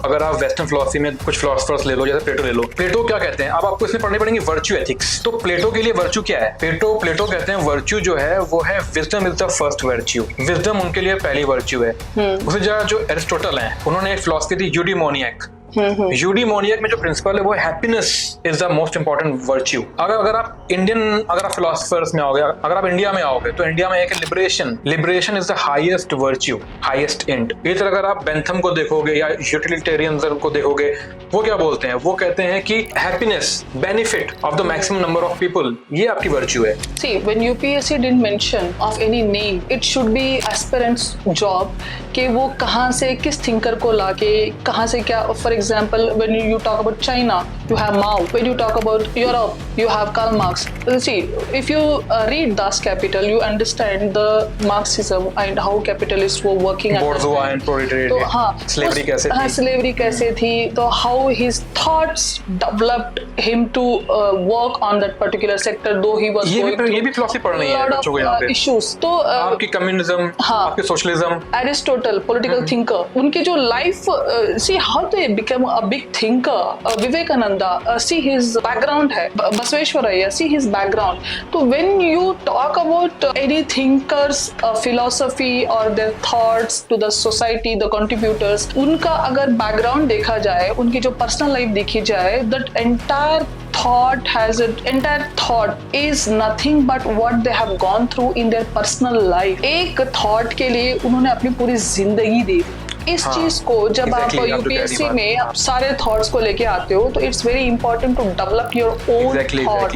B: अगर आप western philosophy में कुछ philosophers ले लो, जैसे प्लेटो ले लो। प्लेटो क्या कहते हैं? अब आपको इसमें पढ़नी पड़ेंगी वर्च्यू एथिक्स। तो प्लेटो के लिए वर्च्यू क्या है? प्लेटो कहते हैं वर्च्यू जो है वो है wisdom is the first virtue. Wisdom उनके लिए पहली वर्च्यू है। उसी जगह जो एरिस्टोटल है, उन्होंने एक फिलोसफी थी यूडिमोनियक। यूडिमोनियक में जो प्रिंसिपल है वो happiness is the most important virtue. अगर आप फिलोसफर्स में आओगे, अगर आप इंडिया में आओगे, तो इंडिया में एक liberation is the highest virtue, highest and. इस तरह अगर आप बेंथम को देखोगे या यूटिलिटेरियनिज्म को देखोगे, वो क्या बोलते हैं? वो कहते हैं कि happiness, benefit of the maximum number of people, ये आपकी वर्च्यू है।
A: See, when UPSC didn't mention of any name, it should be aspirant's job कि वो कहाँ से किस थिंकर को लाके कहाँ से क्या। For example, when you talk about China, you have Mao. When you talk about Europe, you have Karl Marx. See, if you read Das Kapital, you understand the Marxism and how capitalists were working.
B: Bourgeois and proletariat.
A: तो हाँ,
B: slavery कैसे थी?
A: slavery कैसे थी? तो how his thoughts developed him to work on that particular sector, though he was
B: ये भी philosophy पढ़ रही है बच्चों को यहाँ पे।
A: issues। तो
B: आपकी कम्युनिज्म, आपके सोशलिज्म,
A: एरिस्टोटल, political thinker, उनकी जो life, see how they became a big thinker, Vivekananda, see his background है, Basveshwaraya, see his background। तो when you talk about any thinkers, philosophy or their thoughts to the society, the contributors, उनका अगर background देखा जाए, उनकी जो personal life देखी जाए, that entire thought is nothing but what they have gone through in their personal life। एक thought के लिए उन्होंने अपनी पूरी जिंदगी दी। इस चीज को जब आप
B: exactly,
A: यूपीएससी
B: आप
A: में आप सारे थॉट्स को लेके आते हो तो it's very important to develop your own thought,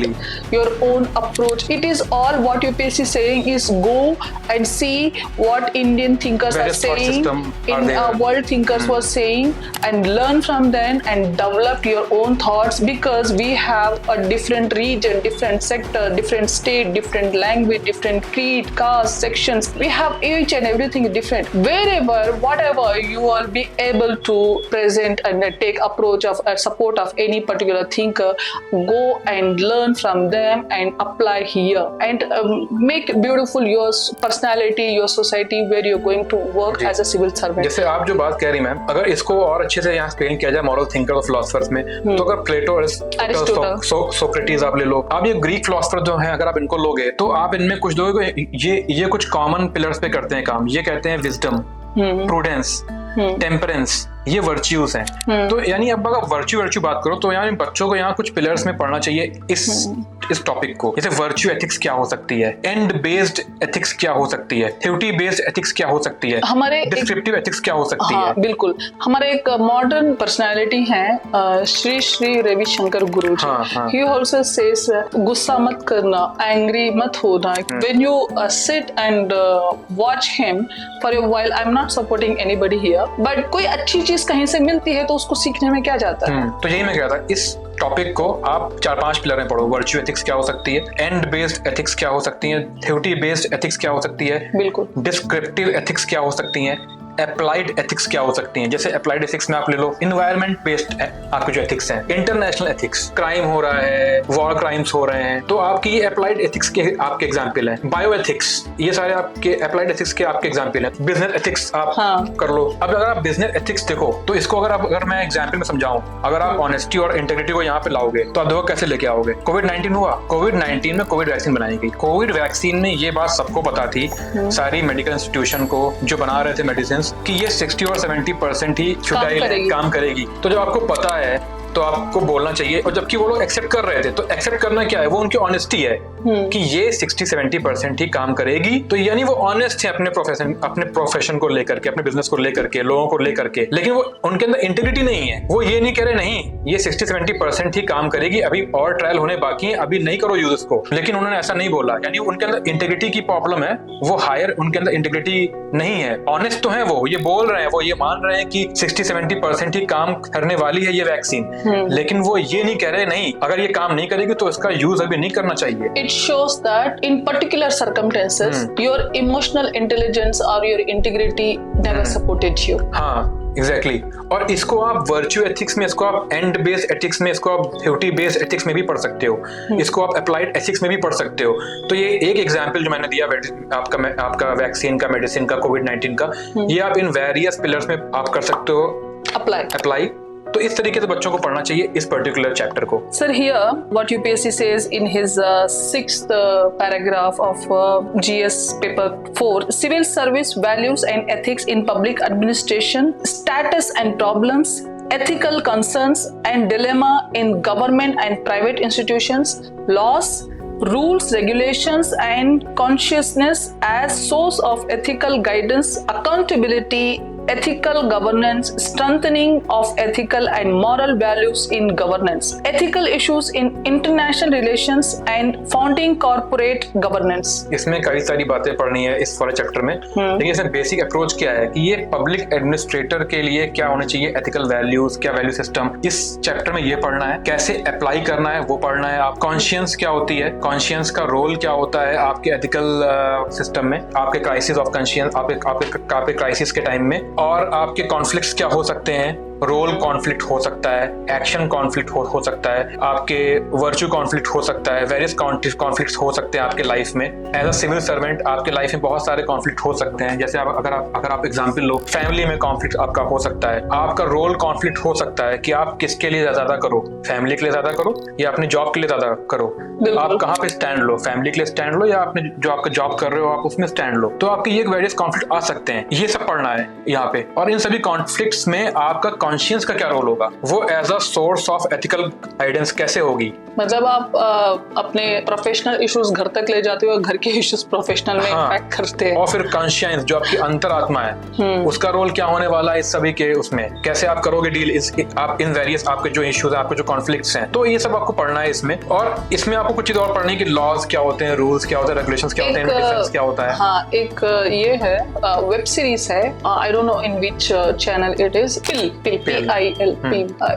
A: your own approach. It is all what UPSC saying is go and see what Indian thinkers are saying, in world thinkers were saying, and learn from them and develop your own thoughts, because we have a different region, different sector, different state, different language, different creed, caste, sections. We have each and everything different. Wherever, whatever you will be able to present and take approach of support of any particular thinker, go and learn from them and apply here and make beautiful your personality, your society where you're going to work as a civil servant.
B: जैसे आप जो बात कह रही ma'am, अगर इसको और अच्छे से यहाँ एक्सप्लेन किया जाए मॉरल थिंकर और फिलोसफर्स में, तो अगर प्लेटो, अरिस्टोटल, सोक्रेटिस आप ले लो, आप ये ग्रीक फिलोसफर जो हैं अगर आप इनको लोगे तो आप इनमें कुछ दोगे, ये कुछ कॉमन पिलर्स पे करते हैं काम. ये कहते हैं विजडम, प्रूडेंस, टेम्परेंस, ये वर्च्यूज हैं. तो यानी अब अगर वर्च्यू बात करो तो यानी बच्चों को यहाँ कुछ पिलर्स में पढ़ना चाहिए इस टॉपिक को. जैसे वर्च्यू एथिक्स क्या हो सकती है, एंड बेस्ड एथिक्स क्या हो सकती है, ड्यूटी बेस्ड एथिक्स क्या हो सकती है, हमारे डिस्क्रिप्टिव एथिक्स क्या हो सकती है.
A: बिल्कुल. हमारे एक मॉडर्न पर्सनालिटी है श्री श्री रविशंकर गुरुजी. ही आल्सो सेज गुस्सा मत करना, एंग्री मत होना. When you sit and watch him for a while, I am not supporting anybody here, but कोई अच्छी चीज कहीं से मिलती है तो उसको सीखने में क्या जाता है.
B: तो यही मैं कह रहा था, इस टॉपिक को आप 4-5 पिलर में पढ़ो. वर्च्यू एथिक्स क्या हो सकती है, एंड बेस्ड एथिक्स क्या हो सकती है, ड्यूटी बेस्ड एथिक्स क्या हो सकती है,
A: बिल्कुल,
B: डिस्क्रिप्टिव एथिक्स क्या हो सकती हैं, अप्लाइड एथिक्स क्या हो सकती हैं. जैसे अप्लाइड एथिक्स में आप ले लो एनवायरनमेंट बेस्ड आपके जो एथिक्स हैं, इंटरनेशनल एथिक्स, क्राइम हो रहा है, वॉर क्राइम्स हो रहे हैं, तो आपकी ये अप्लाइड एथिक्स के आपके एग्जांपल हैं. बायो एथिक्स, ये सारे आपके अप्लाइड एथिक्स के आपके एग्जांपल हैं. बिजनेस एथिक्स आप कर लो. अब अगर आप बिजनेस एथिक्स देखो तो इसको अगर मैं एग्जांपल में समझाऊं, अगर आप ऑनेस्टी और इंटेग्रिटी को यहाँ पे लाओगे तो आप देखो कैसे लेके आओगे. कोविड-19 हुआ, कोविड-19 में कोविड वैक्सीन बनाई गई. कोविड वैक्सीन में ये बात सबको पता थी, सारी मेडिकल इंस्टीट्यूशन को जो बना रहे थे मेडिसिन, कि ये 60 और 70% ही छुटाई काम करेगी. तो जब आपको पता है तो आपको बोलना चाहिए. और जबकि वो लोग एक्सेप्ट कर रहे थे, तो एक्सेप्ट करना क्या है, वो उनकी ऑनेस्टी है कि ये 60-70% ही काम करेगी. तो यानी वो ऑनेस्ट है अपने प्रोफेशन को लेकर के, अपने बिजनेस को लेकर के, लोगों को लेकर के. लेकिन वो उनके अंदर इंटीग्रिटी नहीं है. वो ये नहीं कह रहे नहीं ये 60-70% ही काम करेगी, अभी और ट्रायल होने बाकी है, अभी नहीं करो यूज इसको. लेकिन उन्होंने ऐसा नहीं बोला. यानी उनके अंदर इंटीग्रिटी की प्रॉब्लम है, वो हायर, उनके अंदर इंटीग्रिटी नहीं है. ऑनेस्ट तो है, वो ये बोल रहे हैं, वो ये मान रहे हैं कि 60-70% ही काम करने वाली है ये वैक्सीन. लेकिन वो ये नहीं कह रहे नहीं, अगर ये काम नहीं करेगी तो इसका यूज अभी नहीं करना चाहिए.
A: It shows that in particular circumstances your emotional intelligence or your integrity never supported you.
B: हाँ, एग्जैक्टली. और इसको आप वर्च्यू एथिक्स में, इसको आप एंड बेस्ड एथिक्स में, इसको आप ड्यूटी बेस्ड एथिक्स में भी पढ़ सकते हो, इसको आप अप्लाइड एथिक्स में भी पढ़ सकते हो. तो ये एक एग्जांपल जो मैंने दिया आपका वैक्सीन का, मेडिसिन का, कोविड-19 का, ये आप इन वेरियस पिलर्स में आप कर सकते हो अप्लाई. तो इस तरीके से बच्चों को पढ़ना चाहिए इस पर्टिकुलर चैप्टर को.
A: Sir, here what UPSC says in his 6th paragraph of GS paper 4, civil service values and ethics in public administration, status and problems, ethical concerns and dilemma in government and private institutions, laws, rules, regulations and consciousness as source of ethical guidance, accountability, ethical governance, strengthening of ethical and moral values in governance, ethical issues in international relations and founding corporate governance.
B: इसमें कई सारी बातें पढ़नी है इस वाले chapter में. लेकिन इसमें बेसिक अप्रोच क्या है कि ये पब्लिक एडमिनिस्ट्रेटर के लिए क्या होने चाहिए, एथिकल वैल्यूज, क्या वैल्यू सिस्टम, इस चैप्टर में ये पढ़ना है. कैसे अप्लाई करना है वो पढ़ना है. आप कॉन्शियंस क्या होती है, कॉन्शियंस का रोल क्या होता है आपके एथिकल सिस्टम में, आपके क्राइसिस ऑफ कॉन्शियंस, आपके क्राइसिस के टाइम में, और आपके कॉन्फ्लिक्ट्स क्या हो सकते हैं. रोल कॉन्फ्लिक्ट हो सकता है, एक्शन कॉन्फ्लिक्ट हो सकता है, आपके वर्च्यू कॉन्फ्लिक्ट हो सकता है, वेरियस कॉन्फ्लिक्ट्स हो सकते हैं आपके लाइफ में. एज अ सिविल सर्वेंट आपके लाइफ में बहुत सारे कॉन्फ्लिक्ट हो सकते हैं. जैसे अगर आप एग्जांपल लो, फैमिली में कॉन्फ्लिक्ट आपका हो सकता है, आपका रोल कॉन्फ्लिक्ट हो सकता है कि आप किसके लिए ज्यादा करो, फैमिली के लिए ज्यादा करो या अपने जॉब के लिए ज्यादा करो. आप कहाँ पे स्टैंड लो, फैमिली के लिए स्टैंड लो या अपने जो आपका जॉब कर रहे हो आप उसमें स्टैंड लो. तो आपके ये वेरियस कॉन्फ्लिक्ट आ सकते हैं, ये सब पढ़ना है यहाँ पे. और इन सभी कॉन्फ्लिक्ट्स में आपका कॉन्शियंस का क्या रोल होगा, वो as a source of ethical guidance कैसे होगी।
A: मतलब आप अपने प्रोफेशनल इश्यूज घर तक ले जाते हो, घर के इश्यूज प्रोफेशनल में इम्पैक्ट करते हैं।
B: और फिर कॉन्शियंस जो आपकी अंतरात्मा है, उसका रोल क्या होने वाला है इस सभी के उसमें, कैसे आप करोगे डील आप इन वेरियस आपके जो इश्यूज है, आपके जो कॉन्फ्लिक्ट्स हैं, तो ये सब आपको पढ़ना है इसमें। और इसमें आपको कुछ चीज और पढ़नी है कि लॉज क्या होते हैं, रूल्स क्या होते हैं, रेगुलेशंस क्या होते हैं, डिफरेंस क्या होता है।
A: हाँ, एक ये है वेब सीरीज है, I don't know in which channel it is, PIL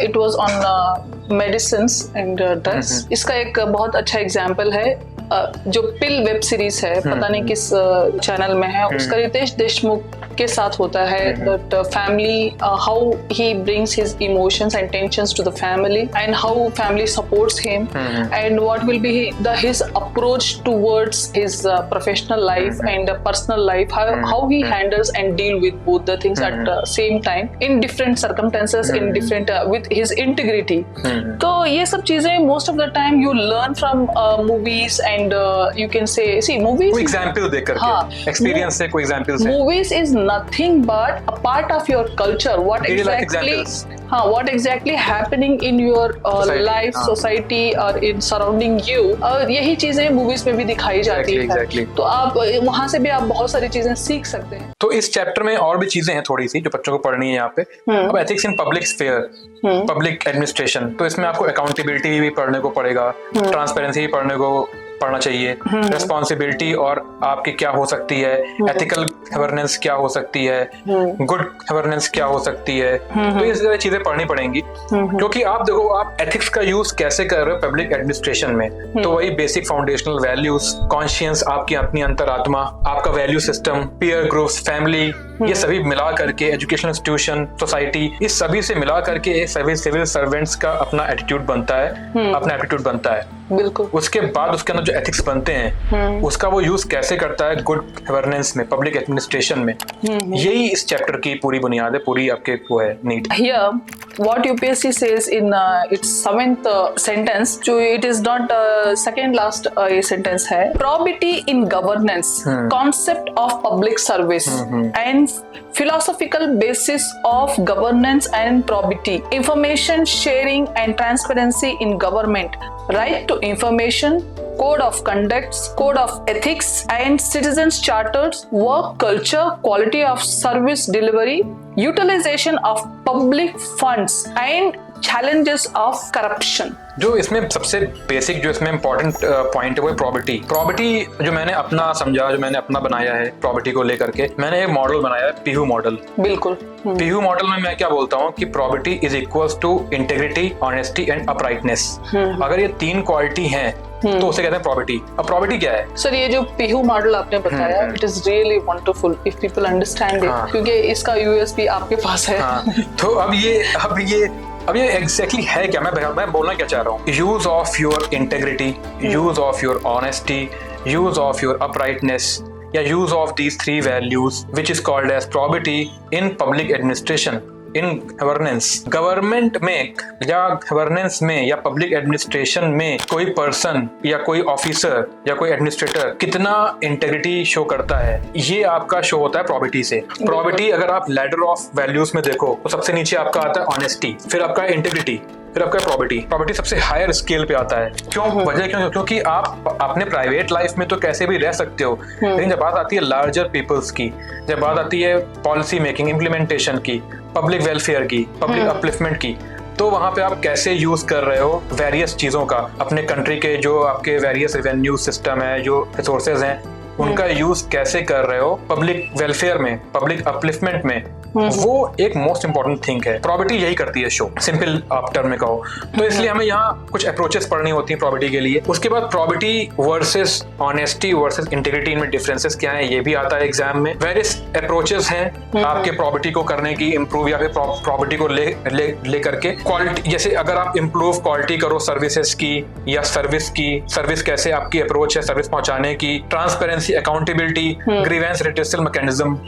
A: it was on medicines and drugs. इसका एक बहुत अच्छा एग्जांपल है, जो पिल वेब सीरीज है, पता नहीं किस चैनल में है, उसका रितेश देशमुख के साथ होता है, that family how he brings his emotions and tensions to the family and how family supports him and what will be his approach towards his professional life and personal life, how he handles and deal with both the things at same time in different circumstances, in different with his integrity. तो ये सब चीजें most of the time you learn from movies and you can say, see, movies,
B: कोई example देख करके, experience से कोई example से।
A: movies is nothing but a part of your culture, what exactly happening in your life, society or in surrounding you, और यही चीजें movies में भी दिखाई जाती है। तो आप वहां से भी आप बहुत सारी चीजें सीख सकते हैं।
B: तो इस चैप्टर में और भी चीजें हैं थोड़ी सी जो बच्चों को पढ़नी है यहाँ पे। अब ethics in public sphere, public administration, तो इसमें आपको अकाउंटेबिलिटी भी पढ़ने को पड़ेगा, ट्रांसपेरेंसी भी पढ़ना चाहिए, रिस्पॉन्सिबिलिटी और आपकी क्या हो सकती है, एथिकल गवर्नेंस क्या हो सकती है, गुड गवर्नेंस क्या हो सकती है। तो ये सारी चीजें पढ़नी पड़ेंगी, क्योंकि आप देखो आप एथिक्स का यूज कैसे कर रहे हो पब्लिक एडमिनिस्ट्रेशन में। तो वही बेसिक फाउंडेशनल वैल्यूज, कॉन्शियंस, आपकी अपनी अंतरात्मा, आपका value system, peer groups, family, ये सभी मिला करके एजुकेशनल इंस्टीट्यूशन, सोसाइटी, इस सभी से मिला करके सभी सिविल सर्वेंट्स का अपना एटीट्यूड बनता है, अपना एटीट्यूड बनता है।
A: बिल्कुल।
B: उसके बाद उसके अंदर जो एथिक्स बनते हैं उसका वो यूज कैसे करता है गुड गवर्नेंस में, पब्लिक एडमिनिस्ट्रेशन में। यही इस चैप्टर की पूरी बुनियाद है, पूरी आपके वो है NEET.
A: Here, what UPSC says in its 7th sentence, जो it is not second last ये sentence है, probity in governance, concept of public service and philosophical basis of governance and probity, information sharing and transparency in government, right to information, code of conducts, code of ethics and citizens charters, work culture, quality of service delivery, utilization of public funds and challenges of corruption।
B: जो इसमें सबसे basic जो इसमें important point है वो property. Property जो मैंने अपना समझा, जो मैंने अपना बनाया है प्रॉपर्टी को लेकर के, मैंने एक मॉडल बनाया है, पीहू मॉडल।
A: बिल्कुल।
B: पीहू मॉडल में मैं क्या बोलता हूँ कि property is equals to integrity, honesty and uprightness. अगर ये तीन क्वालिटी हैं तो उसे कहते हैं प्रॉपर्टी। अब प्रॉपर्टी क्या है
A: सर? ये जो पीहू मॉडल आपने बताया, it is really wonderful if people understand it, क्योंकि इसका यूएसपी आपके पास है।
B: तो अब ये एग्जैक्टली है क्या, मैं बोलना क्या चाह रहा हूँ। Use of your integrity, use of your honesty, use of your uprightness, या use of these three values which is called as property in public administration, in governance. Government में या गवर्नेंस में या पब्लिक एडमिनिस्ट्रेशन में कोई person या कोई officer या कोई एडमिनिस्ट्रेटर कितना इंटेग्रिटी शो करता है, ये आपका शो होता है प्रॉपर्टी से। प्रॉपर्टी अगर आप लैडर ऑफ वैल्यूज में देखो तो सबसे नीचे आपका आता है ऑनेस्टी, फिर आपका इंटेग्रिटी, फिर आपका प्रॉपर्टी सबसे हायर स्केल पे आता है। वजह क्यों? क्योंकि आप अपने प्राइवेट लाइफ में तो कैसे भी रह सकते हो, लेकिन जब बात आती है लार्जर पीपल्स की, जब बात आती है पॉलिसी मेकिंग, इम्प्लीमेंटेशन की, पब्लिक वेलफेयर की, पब्लिक अपलिफ्टमेंट की, तो वहां पे आप कैसे यूज कर रहे हो वेरियस चीजों का, अपने कंट्री के जो आपके वेरियस रेवेन्यू सिस्टम है, जो रिसोर्सेज हैं, उनका यूज कैसे कर रहे हो पब्लिक वेलफेयर में, पब्लिक अपलिफ्टमेंट में, वो एक मोस्ट इंपॉर्टेंट थिंग है। प्रॉपर्टी यही करती है शो, सिंपल आप टर्म में कहो तो। इसलिए हमें यहाँ कुछ अप्रोचेस पढ़नी होती है प्रॉपर्टी के लिए। उसके बाद property versus honesty versus integrity, इनमें डिफरेंसेस क्या है ये भी आता है एग्जाम में। वेरियस अप्रोचेस हैं आपके प्रॉपर्टी को करने की, इम्प्रूव या फिर प्रॉपर्टी को ले करके क्वालिटी। जैसे अगर आप इम्प्रूव क्वालिटी करो सर्विसेज की या सर्विस कैसे आपकी अप्रोच है सर्विस पहुंचाने की, transparency, accountability, grievance redressal mechanism,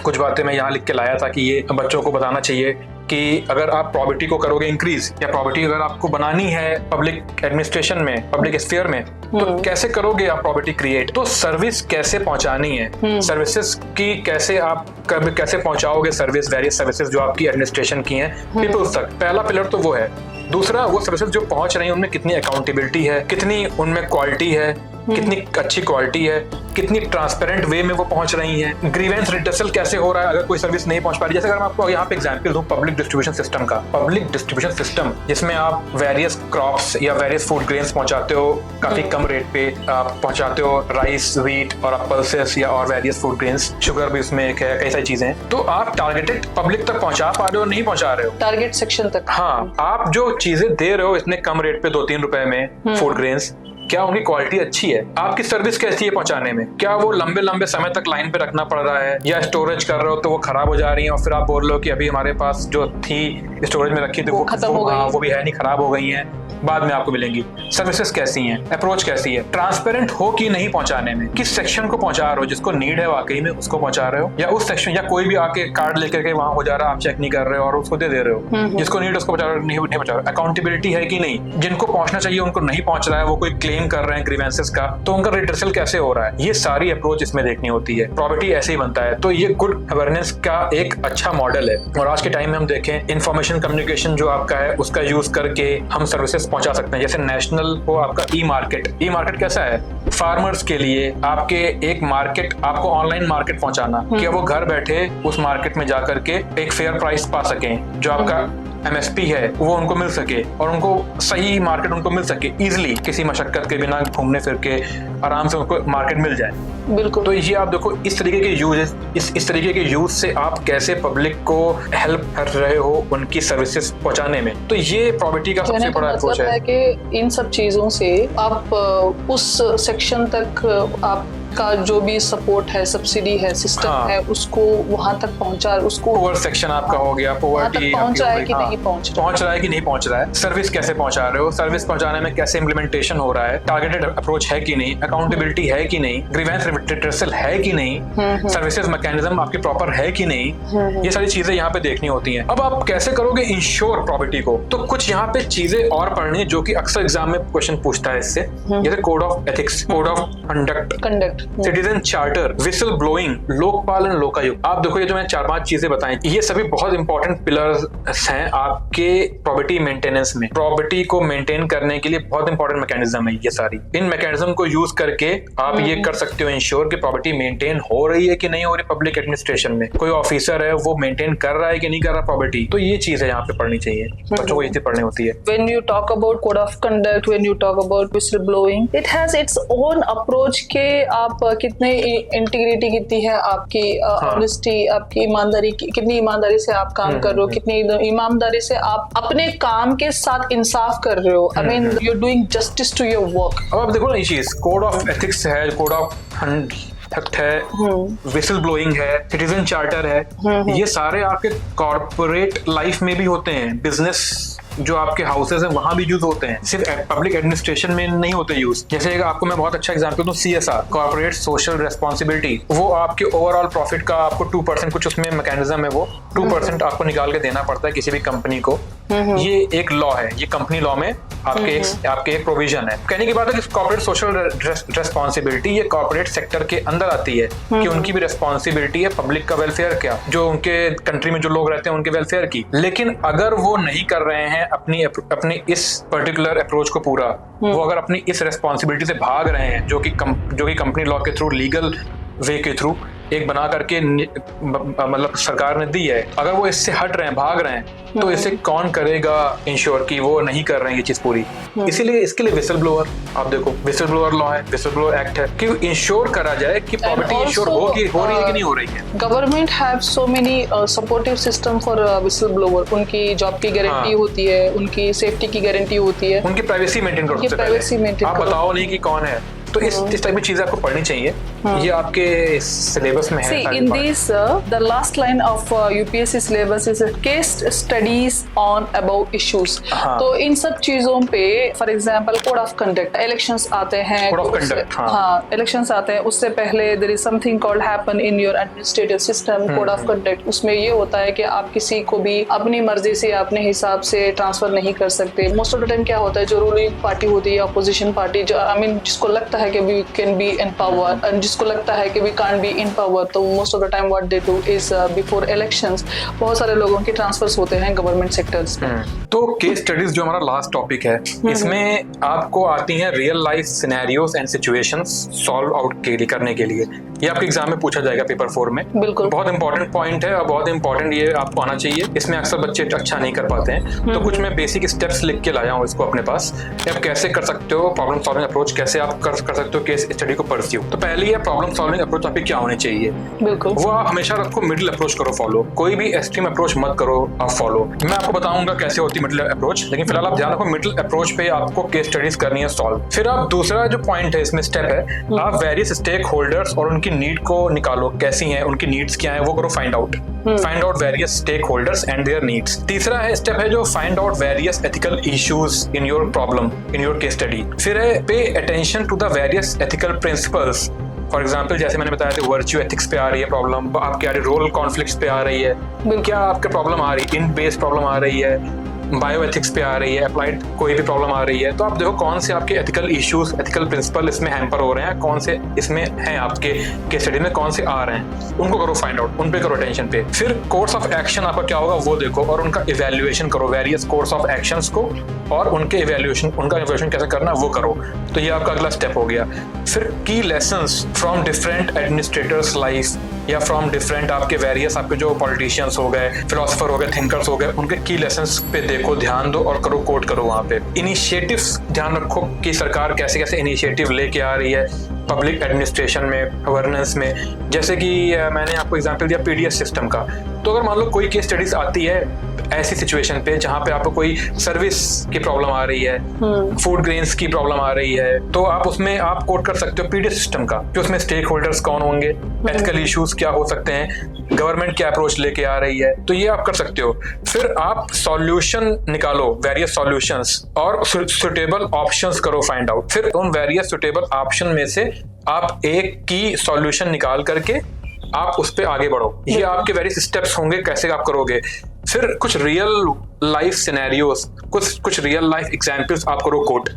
B: कुछ बातें मैं यहाँ लिख के लाया था कि ये बच्चों को बताना चाहिए कि अगर आप प्रॉपर्टी को करोगे इंक्रीज, या प्रॉपर्टी अगर आपको बनानी है पब्लिक एडमिनिस्ट्रेशन में, पब्लिक स्फीयर में, तो कैसे करोगे आप प्रॉपर्टी क्रिएट? तो सर्विस कैसे पहुंचानी है, सर्विसेज की कैसे आप कैसे पहुंचाओगे सर्विस, वेरियस सर्विसेज जो आपकी एडमिनिस्ट्रेशन की हैं पीपल्स तक, पहला पिलर तो वो है। दूसरा, वो सर्विसेज जो पहुंच रही है उनमें कितनी अकाउंटेबिलिटी है, कितनी उनमें क्वालिटी है, कितनी अच्छी क्वालिटी है, कितनी ट्रांसपेरेंट वे में वो पहुंच रही हैं, ग्रीवेंस रिड्रेसल कैसे हो रहा है अगर कोई सर्विस नहीं पहुंच पा रही। जैसे अगर मैं आपको यहाँ पे एग्जांपल दूं पब्लिक डिस्ट्रीब्यूशन सिस्टम का, पब्लिक डिस्ट्रीब्यूशन सिस्टम जिसमें आप वेरियस क्रॉप्स या वेरियस फूड ग्रेन्स पहुंचाते हो काफी कम रेट पे, आप पहुंचाते हो राइस, व्हीट और पल्सेस या और वेरियस फूड ग्रेन्स, शुगर भी उसमें एक है, कई सारी चीजें हैं। तो आप टारगेटेड पब्लिक तक पहुंचा पा रहे हो, नहीं पहुंचा रहे हो,
A: टारगेट सेक्शन तक।
B: हाँ, आप जो चीजें दे रहे हो इतने कम रेट पे 2-3 रुपए में फूड ग्रेन्स, क्या उनकी क्वालिटी अच्छी है? आपकी सर्विस कैसी है पहुंचाने में? क्या वो लंबे लंबे समय तक लाइन पे रखना पड़ रहा है, या स्टोरेज कर रहे हो तो वो खराब हो जा रही है और फिर आप बोल रहे हो कि अभी हमारे पास जो थी स्टोरेज में रखी थी वो
A: खत्म हो गई,
B: वो भी है नहीं, खराब हो गई है, बाद में आपको मिलेंगी। सर्विसेज कैसी हैं, अप्रोच कैसी है, ट्रांसपेरेंट हो कि नहीं पहुंचाने में, किस सेक्शन को पहुंचा रहे हो, जिसको नीड है वाकई में उसको पहुंचा रहे हो, या उस सेक्शन, या कोई भी आके कार्ड लेकर के वहां हो जा रहा है, आप चेक नहीं कर रहे हो और उसको दे रहे हो, जिसको नीड उसको पहुंचा रहे हो, नहीं पहुंचा रहे हो। अकाउंटेबिलिटी है कि नहीं, जिनको पहुंचना चाहिए उनको नहीं पहुंच रहा है, वो कोई क्लेम कर रहे हैं ग्रीवेंसेस का, तो उनका रिड्रेसल कैसे हो रहा है, ये सारी अप्रोच इसमें देखनी होती है। प्रॉपर्टी ऐसे ही बनता है। तो ये गुड गवर्नेंस का एक अच्छा मॉडल है। और आज के टाइम में हम देखें इंफॉर्मेशन कम्युनिकेशन जो आपका है उसका यूज करके हम सर्विसेज पहुंचा सकते हैं। जैसे नेशनल को आपका ई मार्केट कैसा है फार्मर्स के लिए, आपके एक मार्केट, आपको ऑनलाइन मार्केट पहुंचाना कि वो घर बैठे उस मार्केट में जाकर के एक फेयर प्राइस पा सकें, जो आपका MSP है वो उनको मिल सके और उनको सही मार्केट उनको मिल सके इजिली, किसी मशक्कत के बिना घूमने फिर के आराम से उनको मार्केट मिल जाए।
A: बिल्कुल।
B: तो ये आप देखो इस तरीके के यूज, इस तरीके के यूज से आप कैसे पब्लिक को हेल्प कर रहे हो उनकी सर्विसेज पहुंचाने में। तो ये प्रॉपर्टी का सबसे बड़ा अप्रोच है
A: कि इन सब चीजों से आप उस सेक्शन तक आपका जो भी सपोर्ट है, सब्सिडी है, सिस्टम है, उसको वहां तक पहुंचा, उसको
B: पुअर सेक्शन आपका हो गया, पुअर्टी
A: पहुंचा है कि नहीं
B: पहुंच रहा है कि नहीं पहुंच रहा है, सर्विस कैसे पहुंचा रहे हो, सर्विस पहुंचाने में कैसे इम्प्लीमेंटेशन हो रहा है, टारगेटेड अप्रोच है कि नहीं, अकाउंटेबिलिटी है कि नहीं, ग्रीवेंस रिड्रेसल है कि नहीं, सर्विसेज मैकेनिज्म आपकी प्रॉपर है कि नहीं, ये सारी चीजें यहाँ पे देखनी होती हैं। अब आप कैसे करोगे इंश्योर प्रॉपर्टी को, तो कुछ यहाँ पे चीजें और पढ़नी है जो कि अक्सर एग्जाम में क्वेश्चन पूछता है इससे, जैसे code of ethics, code of conduct, citizen charter, whistle blowing, Lokpal and Lokayukta. आप देखो ये जो मैंने 4-5 चीजें बताई, ये सभी बहुत इंपॉर्टेंट पिलर्स हैं आपके प्रॉपर्टी मेंटेनेंस में। प्रॉपर्टी को मेंटेन करने के लिए बहुत इंपॉर्टेंट मैकेनिज्म है ये सारी। इन मैकेनिज्म को यूज करके आप ये कर सकते हो इंश्योर कि प्रॉपर्टी मेंटेन हो रही है कि नहीं हो रही पब्लिक एडमिनिस्ट्रेशन में, कोई ऑफिसर है वो मेंटेन कर रहा है कि नहीं कर रहा प्रॉपर्टी। तो ये चीज है यहाँ पे पढ़नी चाहिए, बच्चों को ये चीज पढ़नी होती है।
A: When you talk about code of conduct, when you talk about whistleblowing, it has its own approach के आप कितने इंटीग्रिटी कितनी है आपकी, ऑनेस्टी, आपकी ईमानदारी, कितनी ईमानदारी से आप काम कर रहे हो, कितनी ईमानदारी से आप अपने काम के साथ इंसाफ कर रहे हो। I mean you are doing justice to your work.
B: अब आप देखो ना ये चीज, कोड ऑफ एथिक्स है, कोड ऑफ कंडक्ट है, विसल ब्लोइंग है, सिटीजन चार्टर है, ये सारे आपके कॉर्पोरेट लाइफ में भी होते हैं, बिजनेस जो आपके हाउसेस हैं वहां भी यूज होते हैं, सिर्फ पब्लिक एडमिनिस्ट्रेशन में नहीं होते यूज। जैसे आपको मैं बहुत अच्छा एग्जांपल दूं, CSR, कॉर्पोरेट सोशल रेस्पॉन्सिबिलिटी, वो आपके ओवरऑल प्रॉफिट का आपको 2% कुछ उसमें मैकेनिज्म है, वो 2% आपको निकाल के देना पड़ता है किसी भी कंपनी को। ये एक लॉ है, ये कंपनी लॉ में आपके एक प्रोविजन है। कहने की बात है कि कॉर्पोरेट सोशल रेस्पॉन्सिबिलिटी ये कॉर्पोरेट सेक्टर के अंदर आती है कि उनकी भी रेस्पॉन्सिबिलिटी है पब्लिक का वेलफेयर, क्या जो उनके कंट्री में जो लोग रहते हैं उनके वेलफेयर की। लेकिन अगर वो नहीं कर रहे हैं अपनी इस पर्टिकुलर अप्रोच को पूरा, वो अगर अपनी इस रेस्पॉन्सिबिलिटी से भाग रहे हैं जो कि कंपनी लॉ के थ्रू, लीगल वे के थ्रू एक बना करके मतलब सरकार ने दी है, अगर वो इससे हट रहे हैं, भाग रहे हैं, तो इसे कौन करेगा इंश्योर कि वो नहीं कर रहे हैं ये चीज पूरी। इसीलिए इसके लिए विसल ब्लोअर, आप देखो विसल ब्लोअर लॉ है, विसल ब्लोअर एक्ट है कि इंश्योर करा जाए कि प्रॉपर्टी इंश्योर हो रही है कि नहीं हो रही है।
A: Government have so many supportive system for whistle blower. उनकी जॉब की गारंटी होती है, उनकी सेफ्टी की गारंटी होती है,
B: उनकी प्राइवेसी मेंटेन करो। आप बताओ नहीं कि कौन है, तो इस टाइप की चीजें आपको पढ़नी चाहिए, ये आपके सिलेबस में है।
A: See, in this, the last line of UPSC syllabus is case studies on above issues. तो इन सब चीजों पे, for example code of conduct, elections आते हैं,
B: कोड ऑफ कंडक्ट,
A: हाँ इलेक्शंस आते हैं, उससे पहले there is something called happen in your administrative system, code of conduct. उसमें ये होता है कि आप किसी को भी अपनी मर्जी से अपने हिसाब से ट्रांसफर नहीं कर सकते। मोस्ट ऑफ द टाइम क्या होता है, जो रूलिंग पार्टी होती है, अपोजिशन पार्टी, जो जिसको लगता है कि we can be in power and जिसको लगता है कि we can't be in power, तो most of the time what they do is before elections बहुत सारे लोगों के ट्रांसफर्स होते हैं गवर्नमेंट सेक्टर्स में।
B: तो केस स्टडीज जो हमारा लास्ट टॉपिक है, इसमें आपको आती हैं real life scenarios and situations solve out करने के लिए। ये आपके एग्जाम में पूछा जाएगा पेपर 4 में।
A: बिल्कुल
B: बहुत इंपॉर्टेंट पॉइंट है और बहुत इंपॉर्टेंट ये आपको आना चाहिए। इसमें अक्सर बच्चे अच्छा नहीं कर पाते हैं, तो कुछ मैं बेसिक स्टेप्स लिख के लाया हूँ इसको अपने पास, आप कैसे कर सकते हो प्रॉब्लम सॉल्विंग अप्रोच, कैसे आप कर सकते हो केस स्टडी को परस्यू। तो पहली है प्रॉब्लम सॉल्विंग अप्रोच आपकी क्या होनी चाहिए।
A: बिल्कुल
B: वो आप हमेशा रखो मिडिल अप्रोच करो फॉलो, कोई भी एक्सट्रीम अप्रोच मत करो आप फॉलो। मैं आपको बताऊंगा कैसे होती मिडिल अप्रोच, लेकिन फिलहाल आप ध्यान रखो मिडिल अप्रोच पे आपको केस स्टडीज करनी है सॉल्व। फिर आप दूसरा जो पॉइंट है इसमें स्टेप है, आप वेरियस स्टेक होल्डर्स और उनकी नीड को निकालो, कैसी हैं उनकी नीड्स क्या है वो करो find out various stakeholders and their needs. तीसरा है स्टेप है जो find out various ethical issues in your problem in your case study. फिर है pay attention to the various ethical principles. For example जैसे मैंने बताया था वर्च्यू एथिक्स पे आ रही है प्रॉब्लम, आपके रोल कॉन्फ्लिक्ट्स पे आ रही है, क्या आपके प्रॉब्लम आ रही है, इन बेस प्रॉब्लम आ रही है, बायो एथिक्स पे आ रही है, अप्लाइड कोई भी प्रॉब्लम आ रही है। तो आप देखो कौन से आपके एथिकल इश्यूज एथिकल प्रिंसिपल इसमें हैम्पर हो रहे हैं, कौन से इसमें हैं आपके केस स्टडी में, कौन से आ रहे हैं, उनको करो फाइंड आउट, उन पे करो अटेंशन पे। फिर कोर्स ऑफ एक्शन आपका क्या होगा वो देखो और उनका इवैल्यूएशन करो, वेरियस कोर्स ऑफ एक्शंस को और उनका इवैल्यूएशन कैसे करना वो करो। तो ये आपका अगला स्टेप हो गया। फिर की lessons from different administrators life या फ्रॉम डिफरेंट आपके वेरियस आपके जो पॉलिटिशियंस हो गए, फिलोसोफर हो गए, थिंकर्स हो गए, उनके की लेसन्स पे देखो, ध्यान दो और करो, कोट करो वहाँ पे। इनिशिएटिव्स ध्यान रखो कि सरकार कैसे कैसे इनिशिएटिव लेके आ रही है पब्लिक एडमिनिस्ट्रेशन में, गवर्नेंस में। जैसे कि मैंने आपको एग्जांपल दिया पीडीएस सिस्टम का। तो अगर मान लो कोई केस स्टडीज आती है ऐसी सिचुएशन पे जहाँ पे आपको कोई सर्विस की प्रॉब्लम आ रही है, फूड ग्रेन्स की प्रॉब्लम आ रही है, तो आप उसमें आप कोट कर सकते हो पीडीएस सिस्टम का, कि उसमें स्टेक होल्डर्स कौन होंगे, एथिकल इश्यूज क्या हो सकते हैं, गवर्नमेंट क्या अप्रोच लेके आ रही है, तो ये आप कर सकते हो। फिर आप सॉल्यूशन निकालो, वेरियस सॉल्यूशंस और सुटेबल ऑप्शंस करो फाइंड आउट। फिर उन वेरियस सुटेबल ऑप्शन में से आप एक की सॉल्यूशन निकाल करके आप उस पे आगे बढ़ो। ये आपके वेरियस स्टेप्स होंगे कैसे आप करोगे। फिर कुछ रियल लाइफ सिनेरियोस, कुछ रियल लाइफ एग्जांपल्स आप करो कोट।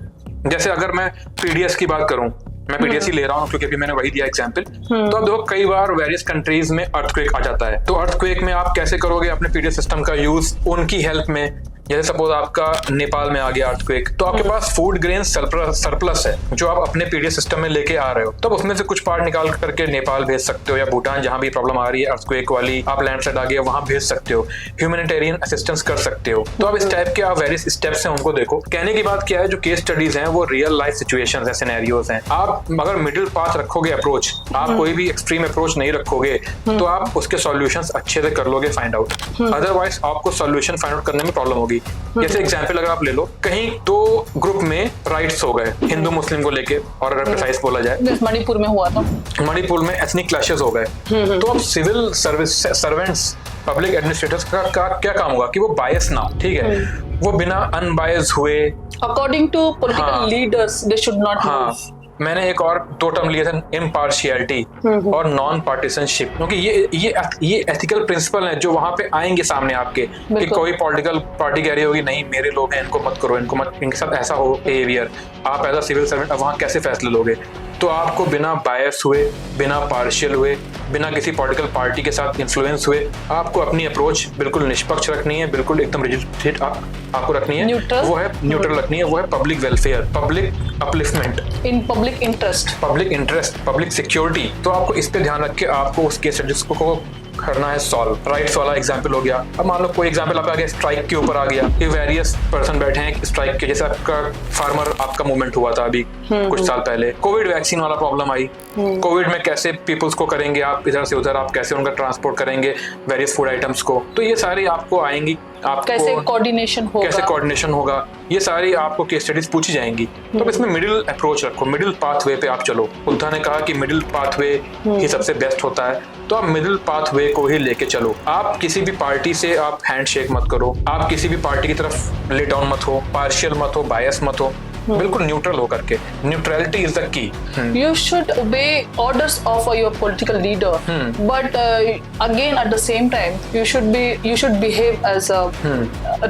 B: जैसे अगर मैं पीडीएस की बात करूं, मैं पीडीएस ही ले रहा हूँ क्योंकि अभी मैंने वही दिया एग्जांपल। तो अब देखो कई बार वेरियस कंट्रीज में अर्थक्वेक आ जाता है, तो अर्थक्वेक में आप कैसे करोगे अपने पीडीएस सिस्टम का यूज उनकी हेल्प में। जैसे सपोज आपका नेपाल में आ गया अर्थक्वेक, तो आपके पास फूड ग्रेन सरप्लस है जो आप अपने पीडीएस सिस्टम में लेके आ रहे हो, तो उसमें से कुछ पार्ट निकाल करके नेपाल भेज सकते हो, या भूटान जहां भी प्रॉब्लम आ रही है अर्थक्वेक वाली, आप लैंडस्लाइड आ गया वहां भेज सकते हो, ह्यूमैनिटेरियन असिस्टेंस कर सकते हो। तो अब इस टाइप के आप वेरियस स्टेप्स हैं उनको देखो। कहने की बात क्या है, जो केस स्टडीज हैं वो रियल लाइफ सिचुएशंस हैं, सिनेरियोज हैं। आप अगर मिडिल पाथ रखोगे अप्रोच, आप कोई भी एक्सट्रीम अप्रोच नहीं रखोगे, तो आप उसके सॉल्यूशंस अच्छे से कर लोगे फाइंड आउट। अदरवाइज आपको सॉल्यूशन फाइंड आउट करने में प्रॉब्लम होगी। जैसे एग्जाम्पल अगर आप ले लो, कहीं दो ग्रुप में राइट्स हो गए हिंदू मुस्लिम को लेके, और अगर प्रिसाइज बोला जाए
A: मणिपुर में हुआ था,
B: मणिपुर में एथनिक क्लैशेस हो गए, तो अब civil service servants public administrators का क्या काम होगा कि वो बायस ना, ठीक है, वो बिना अनबायस हुए
A: according to political leaders they should not move.
B: मैंने एक और दो टर्म लिए थे, इम्पार्शियलिटी और नॉन पार्टिसनशिप, क्योंकि ये एथिकल प्रिंसिपल हैं जो वहां पे आएंगे सामने आपके, कि कोई पॉलिटिकल पार्टी कह रही होगी नहीं मेरे लोग हैं इनको मत करो, इनको मत, इनके साथ ऐसा हो बिहेवियर, आप एज अ सिविल सर्वेंट अब वहां कैसे फैसले लोगे। तो आपको बिना बायस हुए, बिना पार्शियल हुए, बिना किसी पॉलिटिकल पार्टी के साथ इन्फ्लुएंस हुए, आपको अपनी अप्रोच बिल्कुल निष्पक्ष रखनी है, बिल्कुल एकदम रिजिड आपको रखनी है, वो है न्यूट्रल रखनी है, वो है public welfare, public upliftment,
A: in public interest, public
B: security. तो आपको इस पे ध्यान रख के आपको उस केस स्टडीज को करना है सॉल्व। राइट्स वाला एग्जाम्पल हो गया। अब मान लो कोई एग्जाम्पल आपका आ गया स्ट्राइक के ऊपर आ गया, कि वेरियस पर्सन बैठे हैं स्ट्राइक के, जैसे आपका फार्मर आपका मूवमेंट हुआ था अभी कुछ साल पहले, कोविड वैक्सीन वाला प्रॉब्लम आई, कोविड में कैसे पीपल्स को करेंगे आप इधर से उधर, आप कैसे उनका ट्रांसपोर्ट करेंगे वेरियस फूड आइटम्स को, तो ये सारे आपको आएंगी आपको
A: कैसे कोऑर्डिनेशन होगा,
B: कैसे कोऑर्डिनेशन होगा, ये सारी आपको केस स्टडीज पूछी जाएंगी। तो अब इसमें मिडिल अप्रोच रखो, मिडिल पाथवे पे आप चलो। बुद्धा ने कहा कि मिडिल पाथवे ही सबसे बेस्ट होता है, तो आप मिडिल पाथवे को ही लेके चलो। आप किसी भी पार्टी से आप हैंडशेक मत करो, आप किसी भी पार्टी की तरफ ले डाउन मत हो, पार्शियल मत हो, बायस मत हो, बिल्कुल न्यूट्रल हो करके। Neutrality is the key.
A: You should obey orders of your political leader, but again at the same time you should behave as a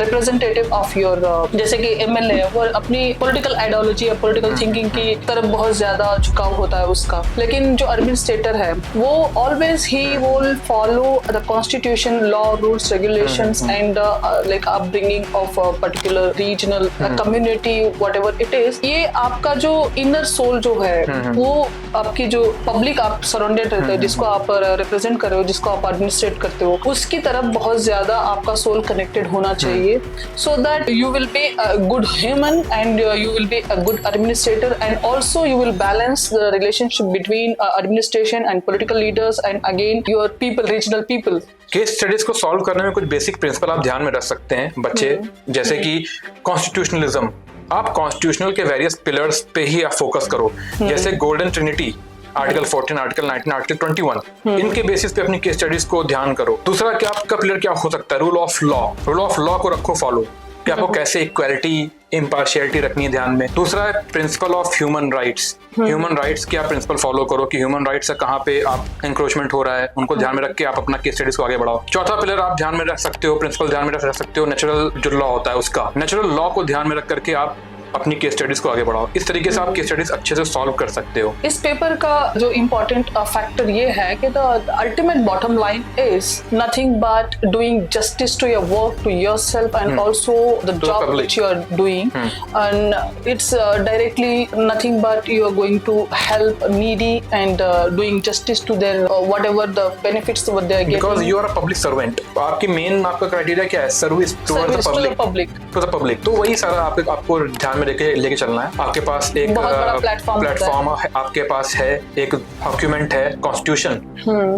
A: representative of your जैसे कि MLA है, वो अपनी political ideology या political thinking की तरफ बहुत ज्यादा झुकाव होता है उसका, लेकिन जो administrator है वो always he will follow the constitution, law, rules, regulations and like upbringing of a particular regional community, whatever it is। ये आपका जो inner soul जो है वो आपकी जो पब्लिक आप सराउंडेड रहते हो, जिसको आप रिप्रेजेंट कर रहे हो, जिसको आप एडमिनिस्ट्रेट करते हो, उसकी तरफ बहुत ज्यादा आपका सोल कनेक्टेड होना चाहिए, so that you will be a good human and you will be a good administrator and also you will balance the relationship between administration and political leaders and again your people, regional people.
B: Case studies को solve करने में कुछ basic principle आप ध्यान में रख सकते हैं बच्चे, जैसे कि कॉन्स्टिट्यूशनलिज्म। आप कॉन्स्टिट्यूशनल के वेरियस पिलर्स पे ही आप फोकस करो, जैसे golden Trinity, article 14, article 19, article 21, इनके बेसिस पे अपनी केस स्टडीज को ध्यान करो। दूसरा क्या आपका पिलर क्या हो सकता है, rule of law. Rule of law को रखो फॉलो, कि आपको कैसे इक्वालिटी, इम्पार्शियलिटी रखनी है ध्यान में। दूसरा है principle of human rights. Human rights के आप प्रिंसिपल फॉलो करो कि ह्यूमन राइट्स से कहाँ पे आप इंक्रोचमेंट हो रहा है, उनको ध्यान में रख के आप अपना केस स्टडीज को आगे बढ़ाओ। चौथा पिलर आप ध्यान में रख सकते हो, प्रिंसिपल ध्यान में रख सकते हो, नेचुरल जो लॉ होता है उसका, नेचुरल लॉ को ध्यान में रख करके आप अपनी केस स्टडीज को आगे बढ़ाओ। इस तरीके से आप केस स्टडीज अच्छे से सॉल्व कर सकते हो।
A: इस पेपर का जो इम्पोर्टेंट फैक्टर ये है कि the ultimate bottom line is nothing but doing justice to your work, to yourself and also the job which you are doing, and it's directly nothing but you are going to help needy and doing justice to their whatever the benefits what they are getting,
B: because you are a public servant. आपकी main आपका criteria क्या है, service towards the public, to the public. तो वही सारा आपको ध्यान में लेके चलना है। आपके पास एक
A: बहुत बड़ा
B: प्लेटफॉर्म है, आपके पास है एक डॉक्यूमेंट है कॉन्स्टिट्यूशन।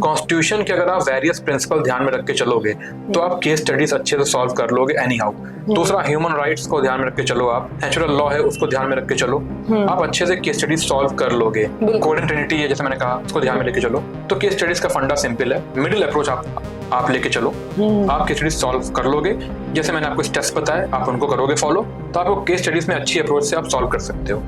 B: कॉन्स्टिट्यूशन के अगर आप वेरियस प्रिंसिपल ध्यान में रख के चलोगे तो आप केस स्टडीज अच्छे से सॉल्व कर लोगे एनी हाउ। दूसरा ह्यूमन राइट्स को ध्यान में रख के चलो, आप नेचुरल लॉ है उसको ध्यान में रख के चलो, आप अच्छे से केस स्टडीज सॉल्व कर लोगे। गोल्डन ट्रिनिटी है जैसे मैंने कहा, उसको ध्यान में लेके चलो। तो केस स्टडीज का फंडा सिंपल है, मिडिल अप्रोच आप लेके चलो, आप केस स्टडीज सॉल्व कर लोगे। जैसे मैंने आपको स्टेप्स बताए आप उनको करोगे फॉलो, तो आपको केस स्टडीज में अच्छी अप्रोच से आप सॉल्व कर सकते हो।